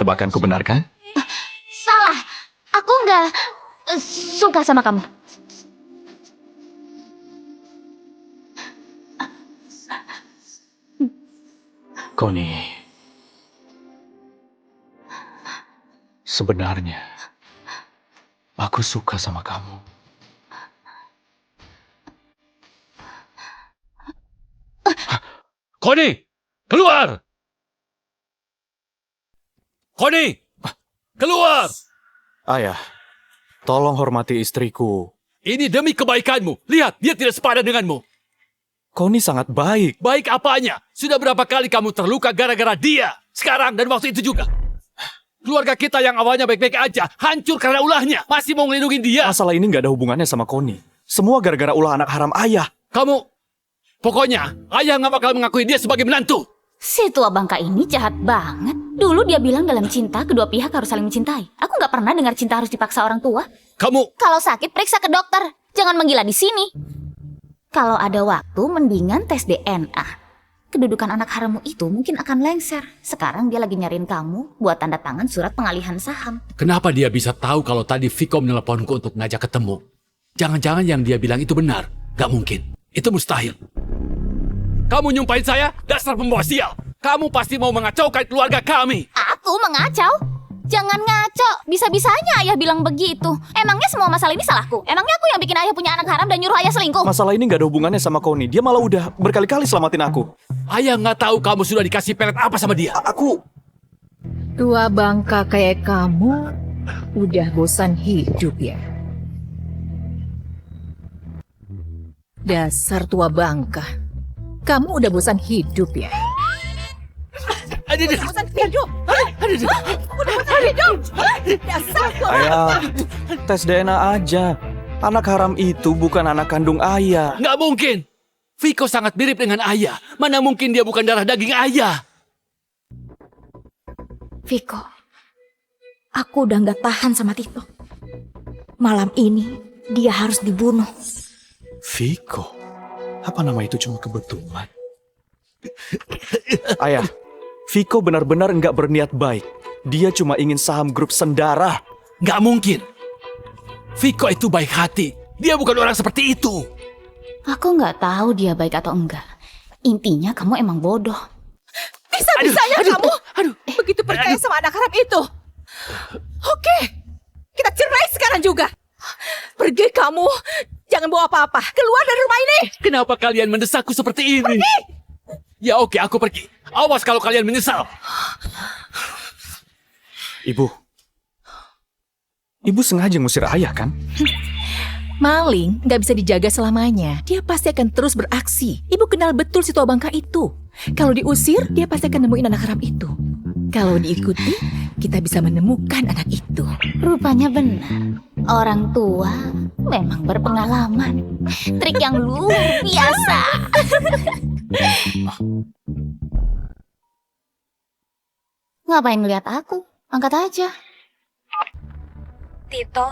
Tebakanku benar kan? Salah. Aku nggak suka sama kamu. Connie, sebenarnya aku suka sama kamu. Connie, keluar! Connie, keluar! Ayah, tolong hormati istriku. Ini demi kebaikanmu. Lihat, dia tidak sepadan denganmu. Connie sangat baik. Baik apanya? Sudah berapa kali kamu terluka gara-gara dia? Sekarang dan waktu itu juga. Keluarga kita yang awalnya baik-baik aja, hancur karena ulahnya. Masih mau ngelindungin dia? Masalah ini nggak ada hubungannya sama Connie. Semua gara-gara ulah anak haram ayah. Pokoknya, ayah nggak bakal mengakui dia sebagai menantu. Si tua bangka ini jahat banget. Dulu dia bilang dalam cinta kedua pihak harus saling mencintai. Aku nggak pernah dengar cinta harus dipaksa orang tua. Kamu... Kalau sakit periksa ke dokter. Jangan menggila di sini. Kalau ada waktu mendingan tes DNA. Kedudukan anak harammu itu mungkin akan lengser. Sekarang dia lagi nyariin kamu buat tanda tangan surat pengalihan saham. Kenapa dia bisa tahu kalau tadi Viko meneleponku untuk ngajak ketemu? Jangan-jangan yang dia bilang itu benar. Gak mungkin. Itu mustahil. Kamu nyumpahin saya? Dasar pembawa sial. Kamu pasti mau mengacaukan keluarga kami. Aku mengacau? Jangan ngaco. Bisa-bisanya ayah bilang begitu. Emangnya semua masalah ini salahku? Emangnya aku yang bikin ayah punya anak haram dan nyuruh ayah selingkuh? Masalah ini gak ada hubungannya sama Connie. Dia malah udah berkali-kali selamatin aku. Ayah nggak tahu kamu sudah dikasih pelet apa sama dia. Aku... Tua bangka kayak kamu udah bosan hidup ya? Dasar tua bangka. Kamu udah bosan hidup ya? Bosan hidup? Udah bosan hidup? Dasar tua Ayah, tes DNA aja. Anak haram itu bukan anak kandung ayah. Nggak mungkin. Viko sangat mirip dengan ayah. Mana mungkin dia bukan darah daging ayah? Viko, aku udah nggak tahan sama Tito. Malam ini dia harus dibunuh. Viko? Apa nama itu cuma kebetulan? Ayah, Viko benar-benar nggak berniat baik. Dia cuma ingin saham grup Sendara. Nggak mungkin. Viko itu baik hati. Dia bukan orang seperti itu. Aku nggak tahu dia baik atau enggak. Intinya kamu emang bodoh. Bisa-bisanya kamu begitu percaya sama anak haram itu. Oke, kita cerai sekarang juga. Pergi kamu. Jangan bawa apa-apa. Keluar dari rumah ini. Kenapa kalian mendesakku seperti ini? Pergi! Ya oke, aku pergi. Awas kalau kalian menyesal. Ibu sengaja ngusir ayah kan? Maling nggak bisa dijaga selamanya. Dia pasti akan terus beraksi. Ibu kenal betul si tua bangka itu. Kalau diusir, dia pasti akan nemuin anak haram itu. Kalau diikuti, kita bisa menemukan anak itu. Rupanya benar. Orang tua memang berpengalaman. Trik yang luar biasa. Ngapain ngeliat aku? Angkat aja. Tito,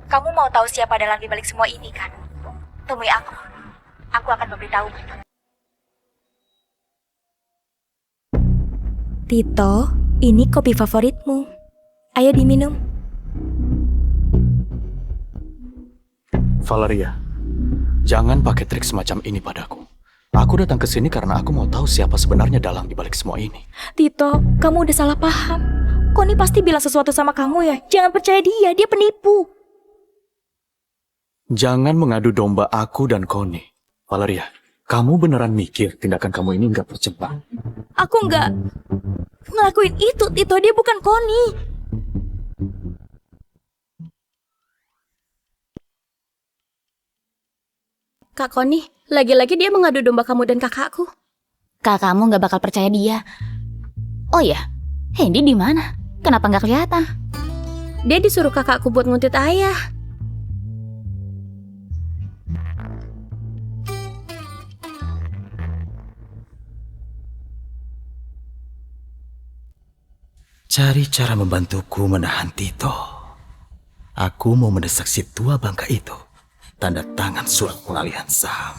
kamu mau tahu siapa dalam dibalik semua ini kan? Temui aku. Aku akan memberitahu. Tito, ini kopi favoritmu. Ayo diminum. Valeria, jangan pakai trik semacam ini padaku. Aku datang ke sini karena aku mau tahu siapa sebenarnya dalang dibalik semua ini. Tito, kamu udah salah paham. Connie pasti bilang sesuatu sama kamu ya. Jangan percaya dia penipu. Jangan mengadu domba aku dan Connie. Valeria, kamu beneran mikir tindakan kamu ini nggak percuma? Aku nggak ngelakuin itu, Tito. Dia bukan Connie. Kak Connie, lagi-lagi dia mengadu domba kamu dan kakakku. Kakakmu nggak bakal percaya dia. Oh ya, Hendy di mana? Kenapa nggak kelihatan? Dia disuruh kakakku buat nguntit ayah. Cari cara membantuku menahan Tito. Aku mau mendesak si tua bangka itu. Tanda tangan surat pengalihan saham.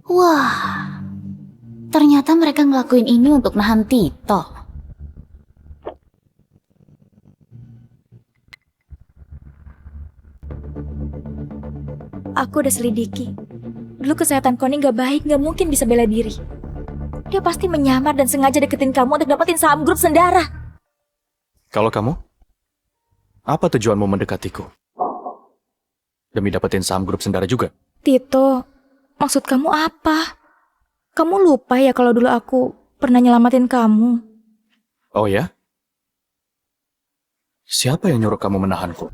Wah, ternyata mereka ngelakuin ini untuk nahan Tito. Aku udah selidiki. Dulu kesehatan Connie nggak baik, nggak mungkin bisa bela diri. Dia pasti menyamar dan sengaja deketin kamu untuk dapetin saham grup Sendara. Kalau kamu, apa tujuanmu mendekatiku? Demi dapetin saham grup Sendara juga? Tito, maksud kamu apa? Kamu lupa ya kalau dulu aku pernah nyelamatin kamu? Oh ya? Siapa yang nyuruh kamu menahanku?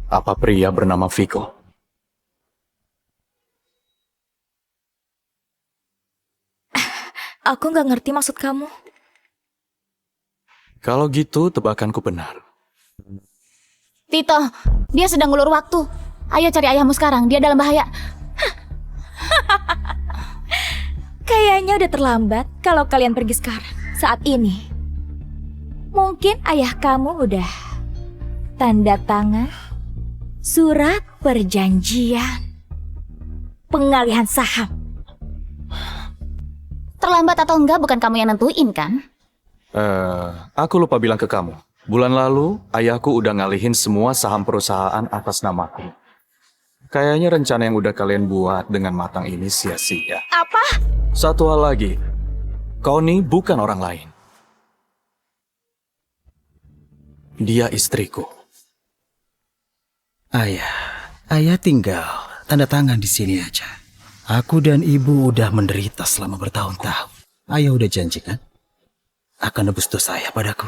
Apa pria bernama Viko? Aku nggak ngerti maksud kamu. Kalau gitu, tebakanku benar. Tito, dia sedang ngulur waktu. Ayo cari ayahmu sekarang, dia dalam bahaya. Kayaknya udah terlambat kalau kalian pergi sekarang. Saat ini. Mungkin ayah kamu udah tanda tangan surat perjanjian pengalihan saham. Terlambat atau enggak bukan kamu yang nentuin kan? Aku lupa bilang ke kamu. Bulan lalu, ayahku udah ngalihin semua saham perusahaan atas namaku. Kayaknya rencana yang udah kalian buat dengan matang ini sia-sia. Apa? Satu hal lagi, Connie bukan orang lain. Dia istriku. Ayah tinggal tanda tangan di sini aja. Aku dan ibu udah menderita selama bertahun-tahun. Ayah udah janji kan? Akan nebus dosa ayah padaku.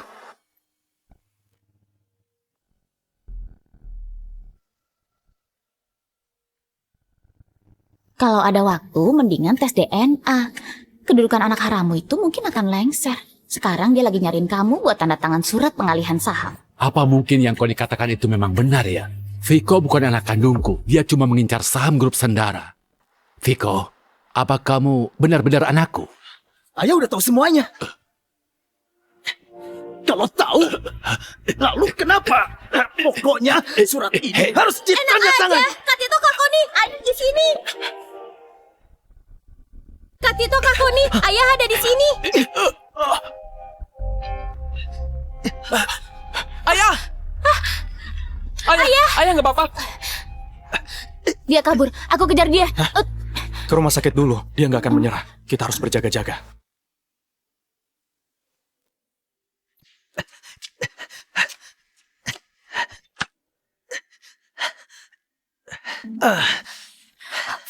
Kalau ada waktu, mendingan tes DNA. Kedudukan anak haramu itu mungkin akan lengser. Sekarang dia lagi nyariin kamu buat tanda tangan surat pengalihan saham. Apa mungkin yang kau dikatakan itu memang benar ya? Viko bukan anak kandungku. Dia cuma mengincar saham grup Sendara. Viko, apa kamu benar-benar anakku? Ayah udah tahu semuanya. Kalau tahu, lalu kenapa? Pokoknya surat ini harus ditanda tangan. Kak Tito, Kak Koni, ada di sini. Kak Tito, Kak Koni, ayah ada di sini. Ayah! Ayah nggak apa-apa. Dia kabur, aku kejar dia. Ke rumah sakit dulu, dia nggak akan menyerah. Kita harus berjaga-jaga.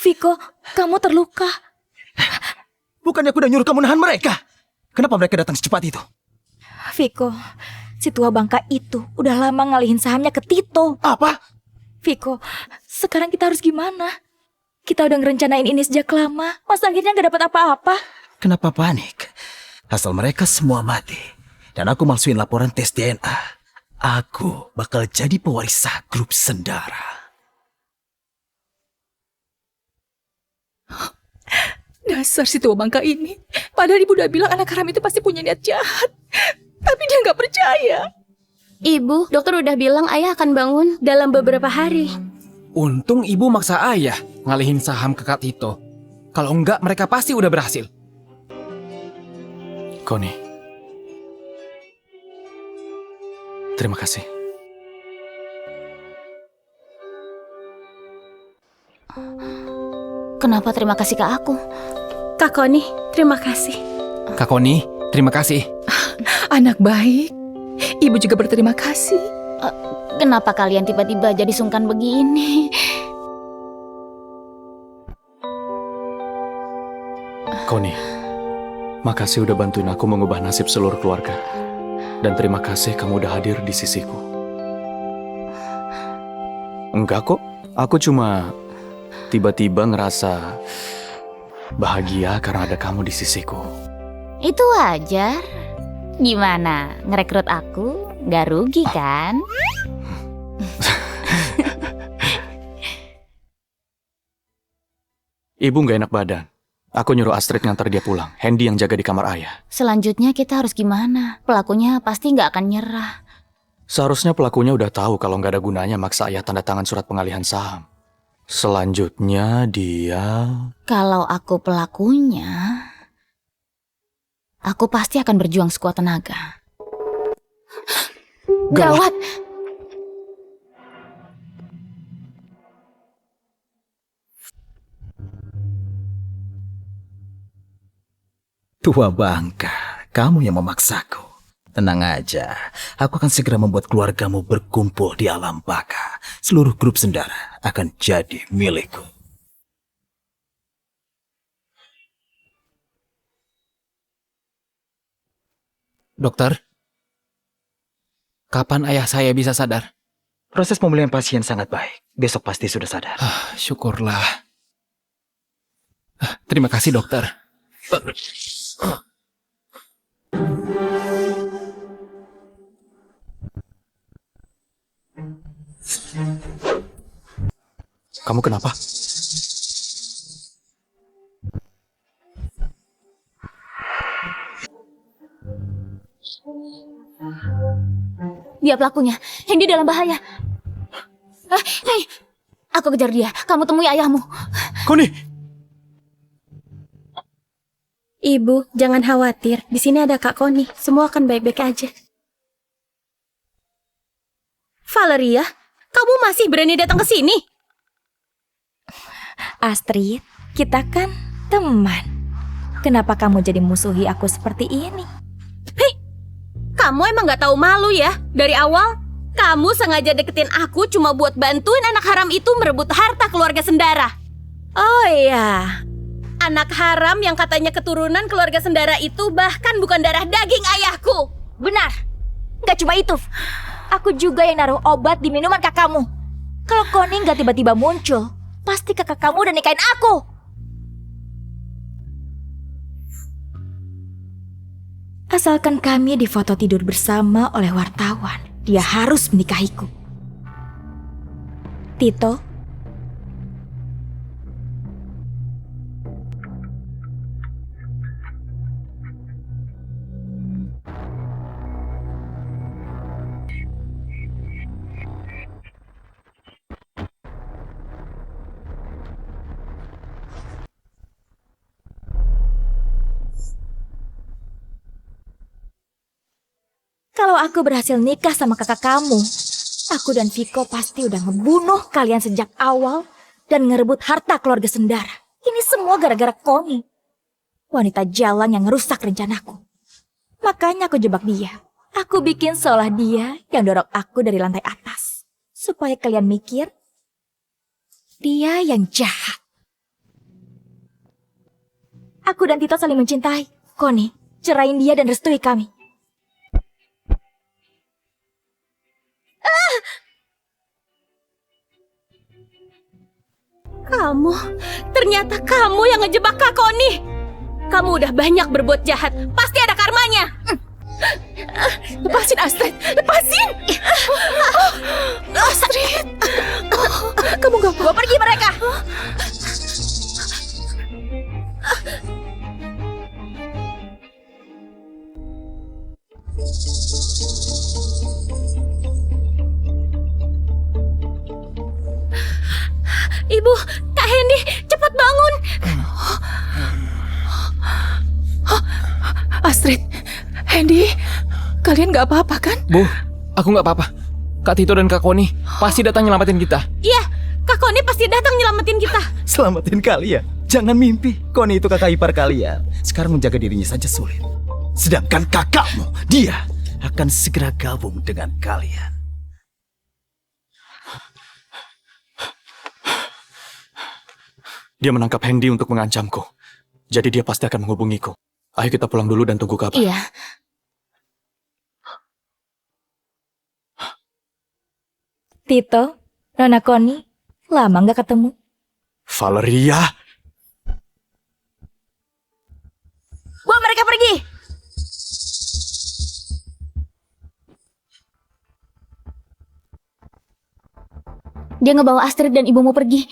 Viko, kamu terluka. Bukannya aku udah nyuruh kamu nahan mereka? Kenapa mereka datang secepat itu? Viko, si tua bangka itu udah lama ngalihin sahamnya ke Tito. Apa? Viko, sekarang kita harus gimana? Kita udah ngerencanain ini sejak lama. Masa akhirnya gak dapat apa-apa? Kenapa panik? Asal mereka semua mati dan aku malsuin laporan tes DNA, aku bakal jadi pewaris sah grup Sendara. Dasar si tua bangka ini. Padahal ibu udah bilang anak haram itu pasti punya niat jahat. Tapi dia nggak percaya. Ibu, dokter udah bilang ayah akan bangun dalam beberapa hari. Untung ibu maksa ayah ngalihin saham ke Kak Tito. Kalau enggak, mereka pasti udah berhasil. Connie, terima kasih. Kenapa terima kasih ke aku? Kak Koni, terima kasih. Kak Koni, terima kasih. Anak baik. Ibu juga berterima kasih. Kenapa kalian tiba-tiba jadi sungkan begini? Connie, makasih udah bantuin aku mengubah nasib seluruh keluarga. Dan terima kasih kamu udah hadir di sisiku. Enggak kok, aku cuma tiba-tiba ngerasa bahagia karena ada kamu di sisiku. Itu wajar. Gimana, ngerekrut aku? Gak rugi kan? Ibu gak enak badan. Aku nyuruh Astrid ngantar dia pulang. Hendy yang jaga di kamar ayah. Selanjutnya kita harus gimana? Pelakunya pasti gak akan nyerah. Seharusnya pelakunya udah tahu kalau nggak ada gunanya maksa ayah tanda tangan surat pengalihan saham. Selanjutnya dia... Kalau aku pelakunya, aku pasti akan berjuang sekuat tenaga. Gawat! Tua bangka, kamu yang memaksaku. Tenang aja, aku akan segera membuat keluargamu berkumpul di alam baka. Seluruh grup Sendara akan jadi milikku. Dokter, kapan ayah saya bisa sadar? Proses pemulihan pasien sangat baik. Besok pasti sudah sadar. Syukurlah. Terima kasih dokter. Kamu kenapa? Dia pelakunya. Hendy dalam bahaya. Hei, aku kejar dia. Kamu temui ayahmu. Connie! Ibu, jangan khawatir. Di sini ada Kak Connie. Semua akan baik-baik aja. Valeria, kamu masih berani datang ke sini? Astrid, kita kan teman. Kenapa kamu jadi musuhi aku seperti ini? Hei, kamu emang gak tahu malu ya? Dari awal, kamu sengaja deketin aku cuma buat bantuin anak haram itu merebut harta keluarga Sendara. Oh iya, anak haram yang katanya keturunan keluarga Sendara itu bahkan bukan darah daging ayahku. Benar, gak cuma itu. Aku juga yang naruh obat di minuman kakakmu. Kalau Connie gak tiba-tiba muncul, pasti kakak kamu udah nikahin aku. Asalkan kami difoto tidur bersama oleh wartawan, dia harus menikahiku. Tito, kalau aku berhasil nikah sama kakak kamu, aku dan Viko pasti udah ngebunuh kalian sejak awal dan ngerebut harta keluarga Sendara. Ini semua gara-gara Connie, wanita jalan yang ngerusak rencanaku. Makanya aku jebak dia. Aku bikin seolah dia yang dorong aku dari lantai atas. Supaya kalian mikir, dia yang jahat. Aku dan Tito saling mencintai. Connie, cerain dia dan restui kami. Ternyata kamu yang ngejebak Kak Connie. Kamu udah banyak berbuat jahat, pasti ada karmanya. Lepasin Astrid, lepasin. Astrid, kamu gak mau Pergi mereka. Ibu, Kak Hendy, cepat bangun. Astrid, Hendy, kalian gak apa-apa kan? Bu, aku nggak apa-apa. Kak Tito dan Kak Connie pasti datang nyelamatin kita. Iya, Kak Connie pasti datang nyelamatin kita. Selamatin kalian. Jangan mimpi. Connie itu kakak ipar kalian. Sekarang menjaga dirinya saja sulit. Sedangkan kakakmu, dia akan segera gabung dengan kalian. Dia menangkap Hendy untuk mengancamku. Jadi dia pasti akan menghubungiku. Ayo kita pulang dulu dan tunggu kabar. Iya. Tito, Nona Connie, lama gak ketemu? Valeria! Bawa mereka pergi! Dia ngebawa Astrid dan ibumu pergi.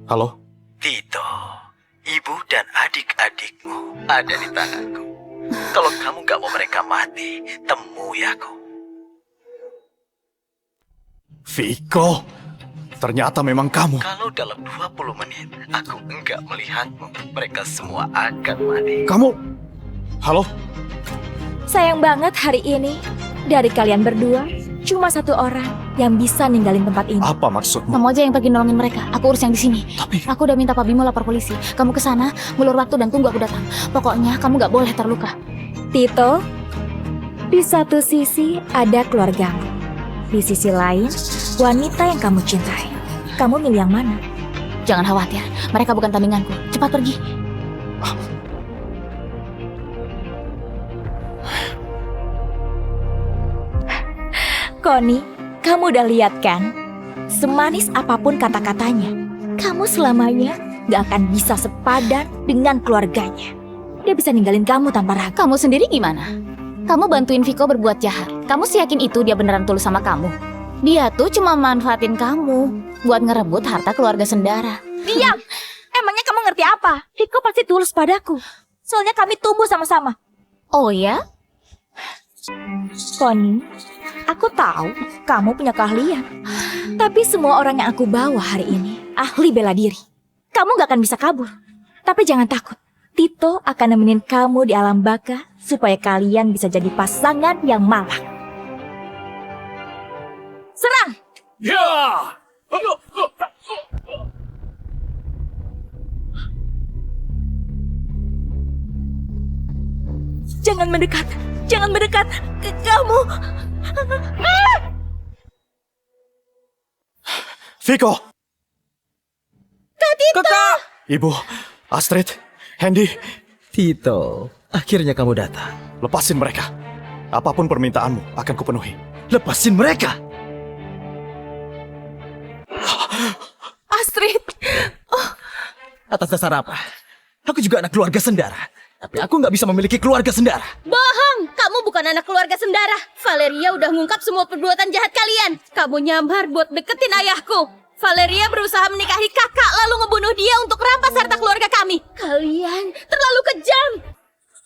Halo? Tito, ibu dan adik-adikmu ada di tanganku. Kalau kamu gak mau mereka mati, temui aku. Viko, ternyata memang kamu. Kalau dalam 20 menit aku enggak melihatmu, mereka semua akan mati. Kamu? Halo? Sayang banget hari ini, dari kalian berdua, cuma satu orang yang bisa ninggalin tempat ini. Apa maksudmu? Kamu aja yang pergi nolongin mereka. Aku urus yang di sini. Tapi Aku udah minta Pak Bimo lapor polisi. Kamu ke sana, ngulur waktu dan tunggu aku datang. Pokoknya kamu nggak boleh terluka. Tito, di satu sisi ada keluargamu. Di sisi lain, wanita yang kamu cintai. Kamu milih yang mana? Jangan khawatir, mereka bukan tandinganku. Cepat pergi. Connie, kamu udah lihat kan? Semanis apapun kata-katanya, kamu selamanya gak akan bisa sepadan dengan keluarganya. Dia bisa ninggalin kamu tanpa ragu. Kamu sendiri gimana? Kamu bantuin Viko berbuat jahat. Kamu sih yakin itu dia beneran tulus sama kamu? Dia tuh cuma manfaatin kamu buat ngerebut harta keluarga Sendara. Diam! Emangnya kamu ngerti apa? Viko pasti tulus padaku. Soalnya kami tumbuh sama-sama. Oh ya? Connie, aku tahu kamu punya keahlian. Tapi semua orang yang aku bawa hari ini ahli bela diri. Kamu gak akan bisa kabur. Tapi jangan takut. Tito akan nemenin kamu di alam baka supaya kalian bisa jadi pasangan yang malang. Serang! Ya! Jangan mendekat. Jangan mendekat. Kamu. Viko! Kakak! Ibu, Astrid, Hendy, Tito, akhirnya kamu datang. lepasin mereka. Apapun permintaanmu akan kupenuhi. Lepasin mereka! Astrid, Atas dasar apa? Aku juga anak keluarga Sendara. Tapi aku nggak bisa memiliki keluarga Sendara. Bohong! Kamu bukan anak keluarga Sendara. Valeria udah ngungkap semua perbuatan jahat kalian. Kamu nyamar buat deketin ayahku. Valeria berusaha menikahi kakak lalu ngebunuh dia untuk rampas harta keluarga kami. Kalian terlalu kejam.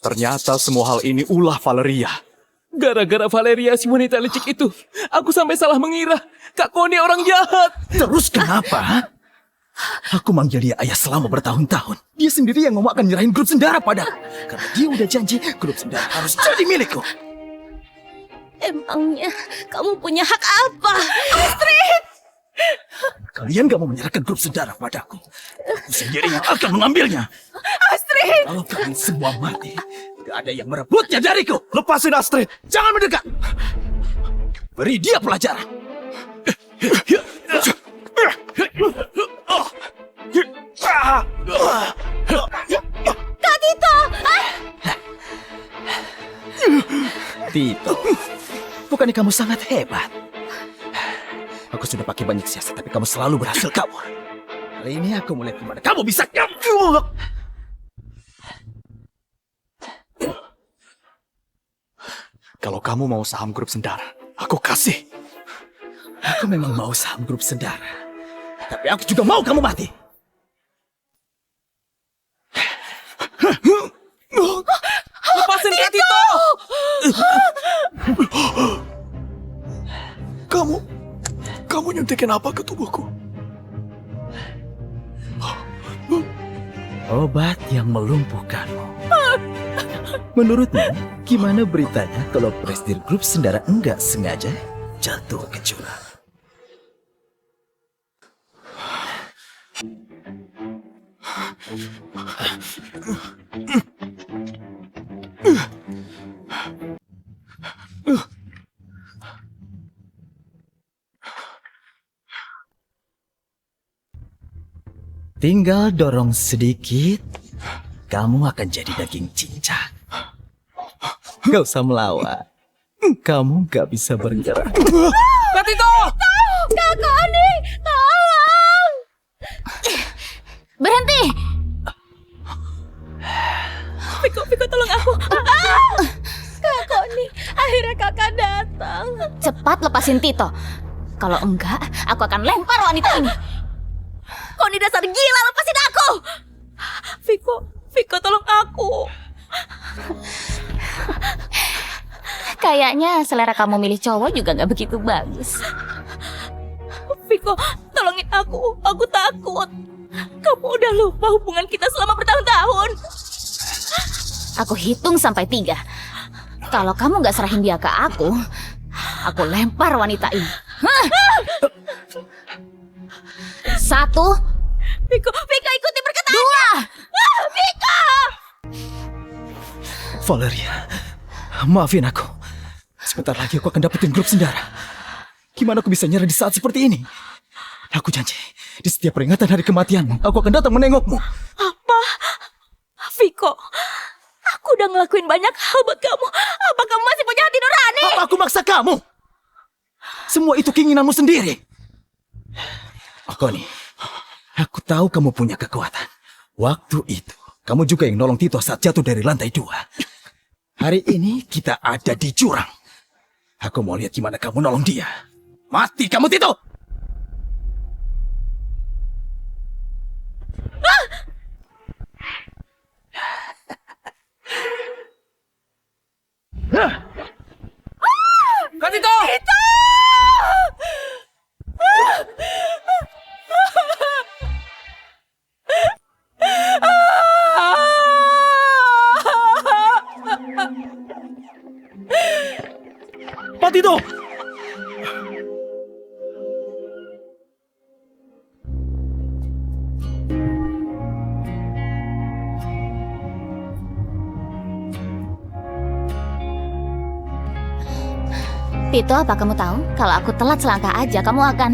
Ternyata semua hal ini ulah Valeria. Gara-gara Valeria si wanita licik itu, aku sampai salah mengira Kak Connie orang jahat. Terus kenapa? Aku manggil dia ayah selama bertahun-tahun. Dia sendiri yang ngomong akan nyerahin grup Sendara padaku. Karena dia udah janji grup Sendara harus jadi milikku. Emangnya kamu punya hak apa? Astrid! Kalian gak mau menyerahkan grup Sendara padaku. Aku sendiri yang akan mengambilnya. Astrid! Kalau kalian semua mati, gak ada yang merebutnya dariku. Lepasin Astrid. Jangan mendekat. Beri dia pelajaran. Kak Tito! Tito, bukannya kamu sangat hebat? Aku sudah pakai banyak siasat, tapi kamu selalu berhasil kabur. Kali ini aku melihat gimana kamu bisa kabur. Kalau kamu mau saham grup Sendara, aku kasih. Aku memang mau saham grup Sendara, tapi aku juga mau kamu mati. Lepasin Kak Tito! Kamu nyuntikin apa ke tubuhku? Obat yang melumpuhkanmu. Menurutmu, gimana beritanya kalau presidir grup Sendara enggak sengaja jatuh ke jurang? Tinggal dorong sedikit, kamu akan jadi daging cincang. Gak usah melawan. Kamu gak bisa bergerak. Kak Tito! Kak Connie! Tolong! Berhenti! Viko tolong aku. Kak Connie, akhirnya kakak datang. Cepat lepasin Tito. Kalau enggak, aku akan lempar wanita ini. Connie dasar gila, lepasin aku! Viko tolong aku. Kayaknya selera kamu milih cowok juga gak begitu bagus. Viko, tolongin aku takut. Kamu udah lupa hubungan kita selama bertahun-tahun. Aku hitung sampai 3. Kalau kamu gak serahin dia ke aku lempar wanita ini. Hah? 1, Viko ikuti perkataan. 2. Viko! Valeria, maafin aku. Sebentar lagi aku akan dapetin grup Sendara. Gimana aku bisa nyerah di saat seperti ini? Aku janji, di setiap peringatan hari kematianmu, aku akan datang menengokmu. Apa? Viko, aku udah ngelakuin banyak hal buat kamu. Apa kamu masih punya hati nurani? Apa aku maksa kamu? Semua itu keinginanmu sendiri. Connie, aku tahu kamu punya kekuatan. Waktu itu, kamu juga yang nolong Tito saat jatuh dari lantai 2. Hari ini kita ada di jurang. Aku mau lihat gimana kamu nolong dia. Mati kamu, Tito! Kak Tito! Pak Tito! Tito, apa kamu tahu? Kalau aku telat selangkah aja, kamu akan...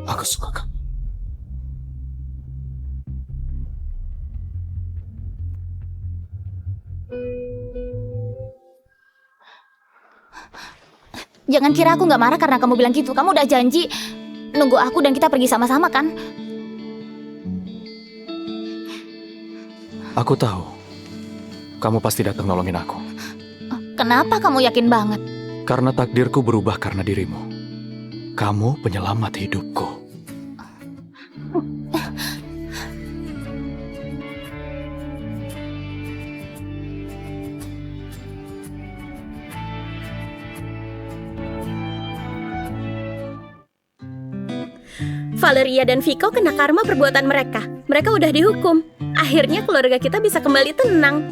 Aku suka kamu. Jangan kira aku nggak marah karena kamu bilang gitu. Kamu udah janji nunggu aku dan kita pergi sama-sama kan? Aku tahu. Kamu pasti datang nolongin aku. Kenapa kamu yakin banget? Karena takdirku berubah karena dirimu. Kamu penyelamat hidupku. Valeria dan Vico kena karma perbuatan mereka. Mereka udah dihukum. Akhirnya keluarga kita bisa kembali tenang.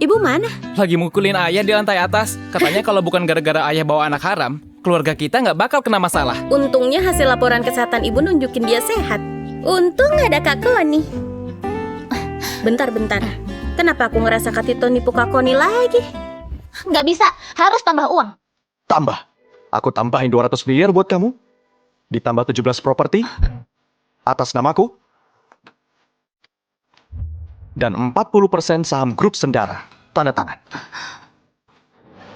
Ibu mana? Lagi mukulin ayah di lantai atas. Katanya kalau bukan gara-gara ayah bawa anak haram, keluarga kita nggak bakal kena masalah. Untungnya hasil laporan kesehatan ibu nunjukin dia sehat. Untung ada Kak Koni. Bentar. Kenapa aku ngerasa Kak Tito nipu Kak Koni lagi? Nggak bisa, harus tambah uang. Tambah. Aku tambahin 200 miliar buat kamu. Ditambah 17 properti. Atas namaku. Dan 40% saham grup Sendara. Tanda tangan.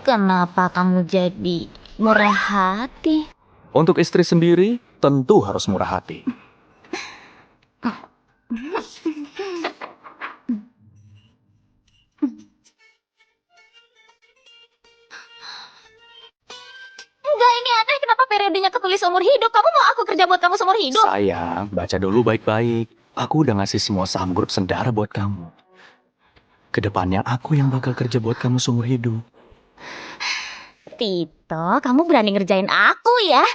Kenapa kamu jadi murah hati? Untuk istri sendiri, tentu harus murah hati. Enggak, ini aneh. Kenapa periodenya ketulis seumur hidup? Kamu mau aku kerja buat kamu seumur hidup? Sayang, baca dulu baik-baik. Aku udah ngasih semua saham grup Sendara buat kamu. Kedepannya aku yang bakal kerja buat kamu seumur hidup. Tito, kamu berani ngerjain aku ya?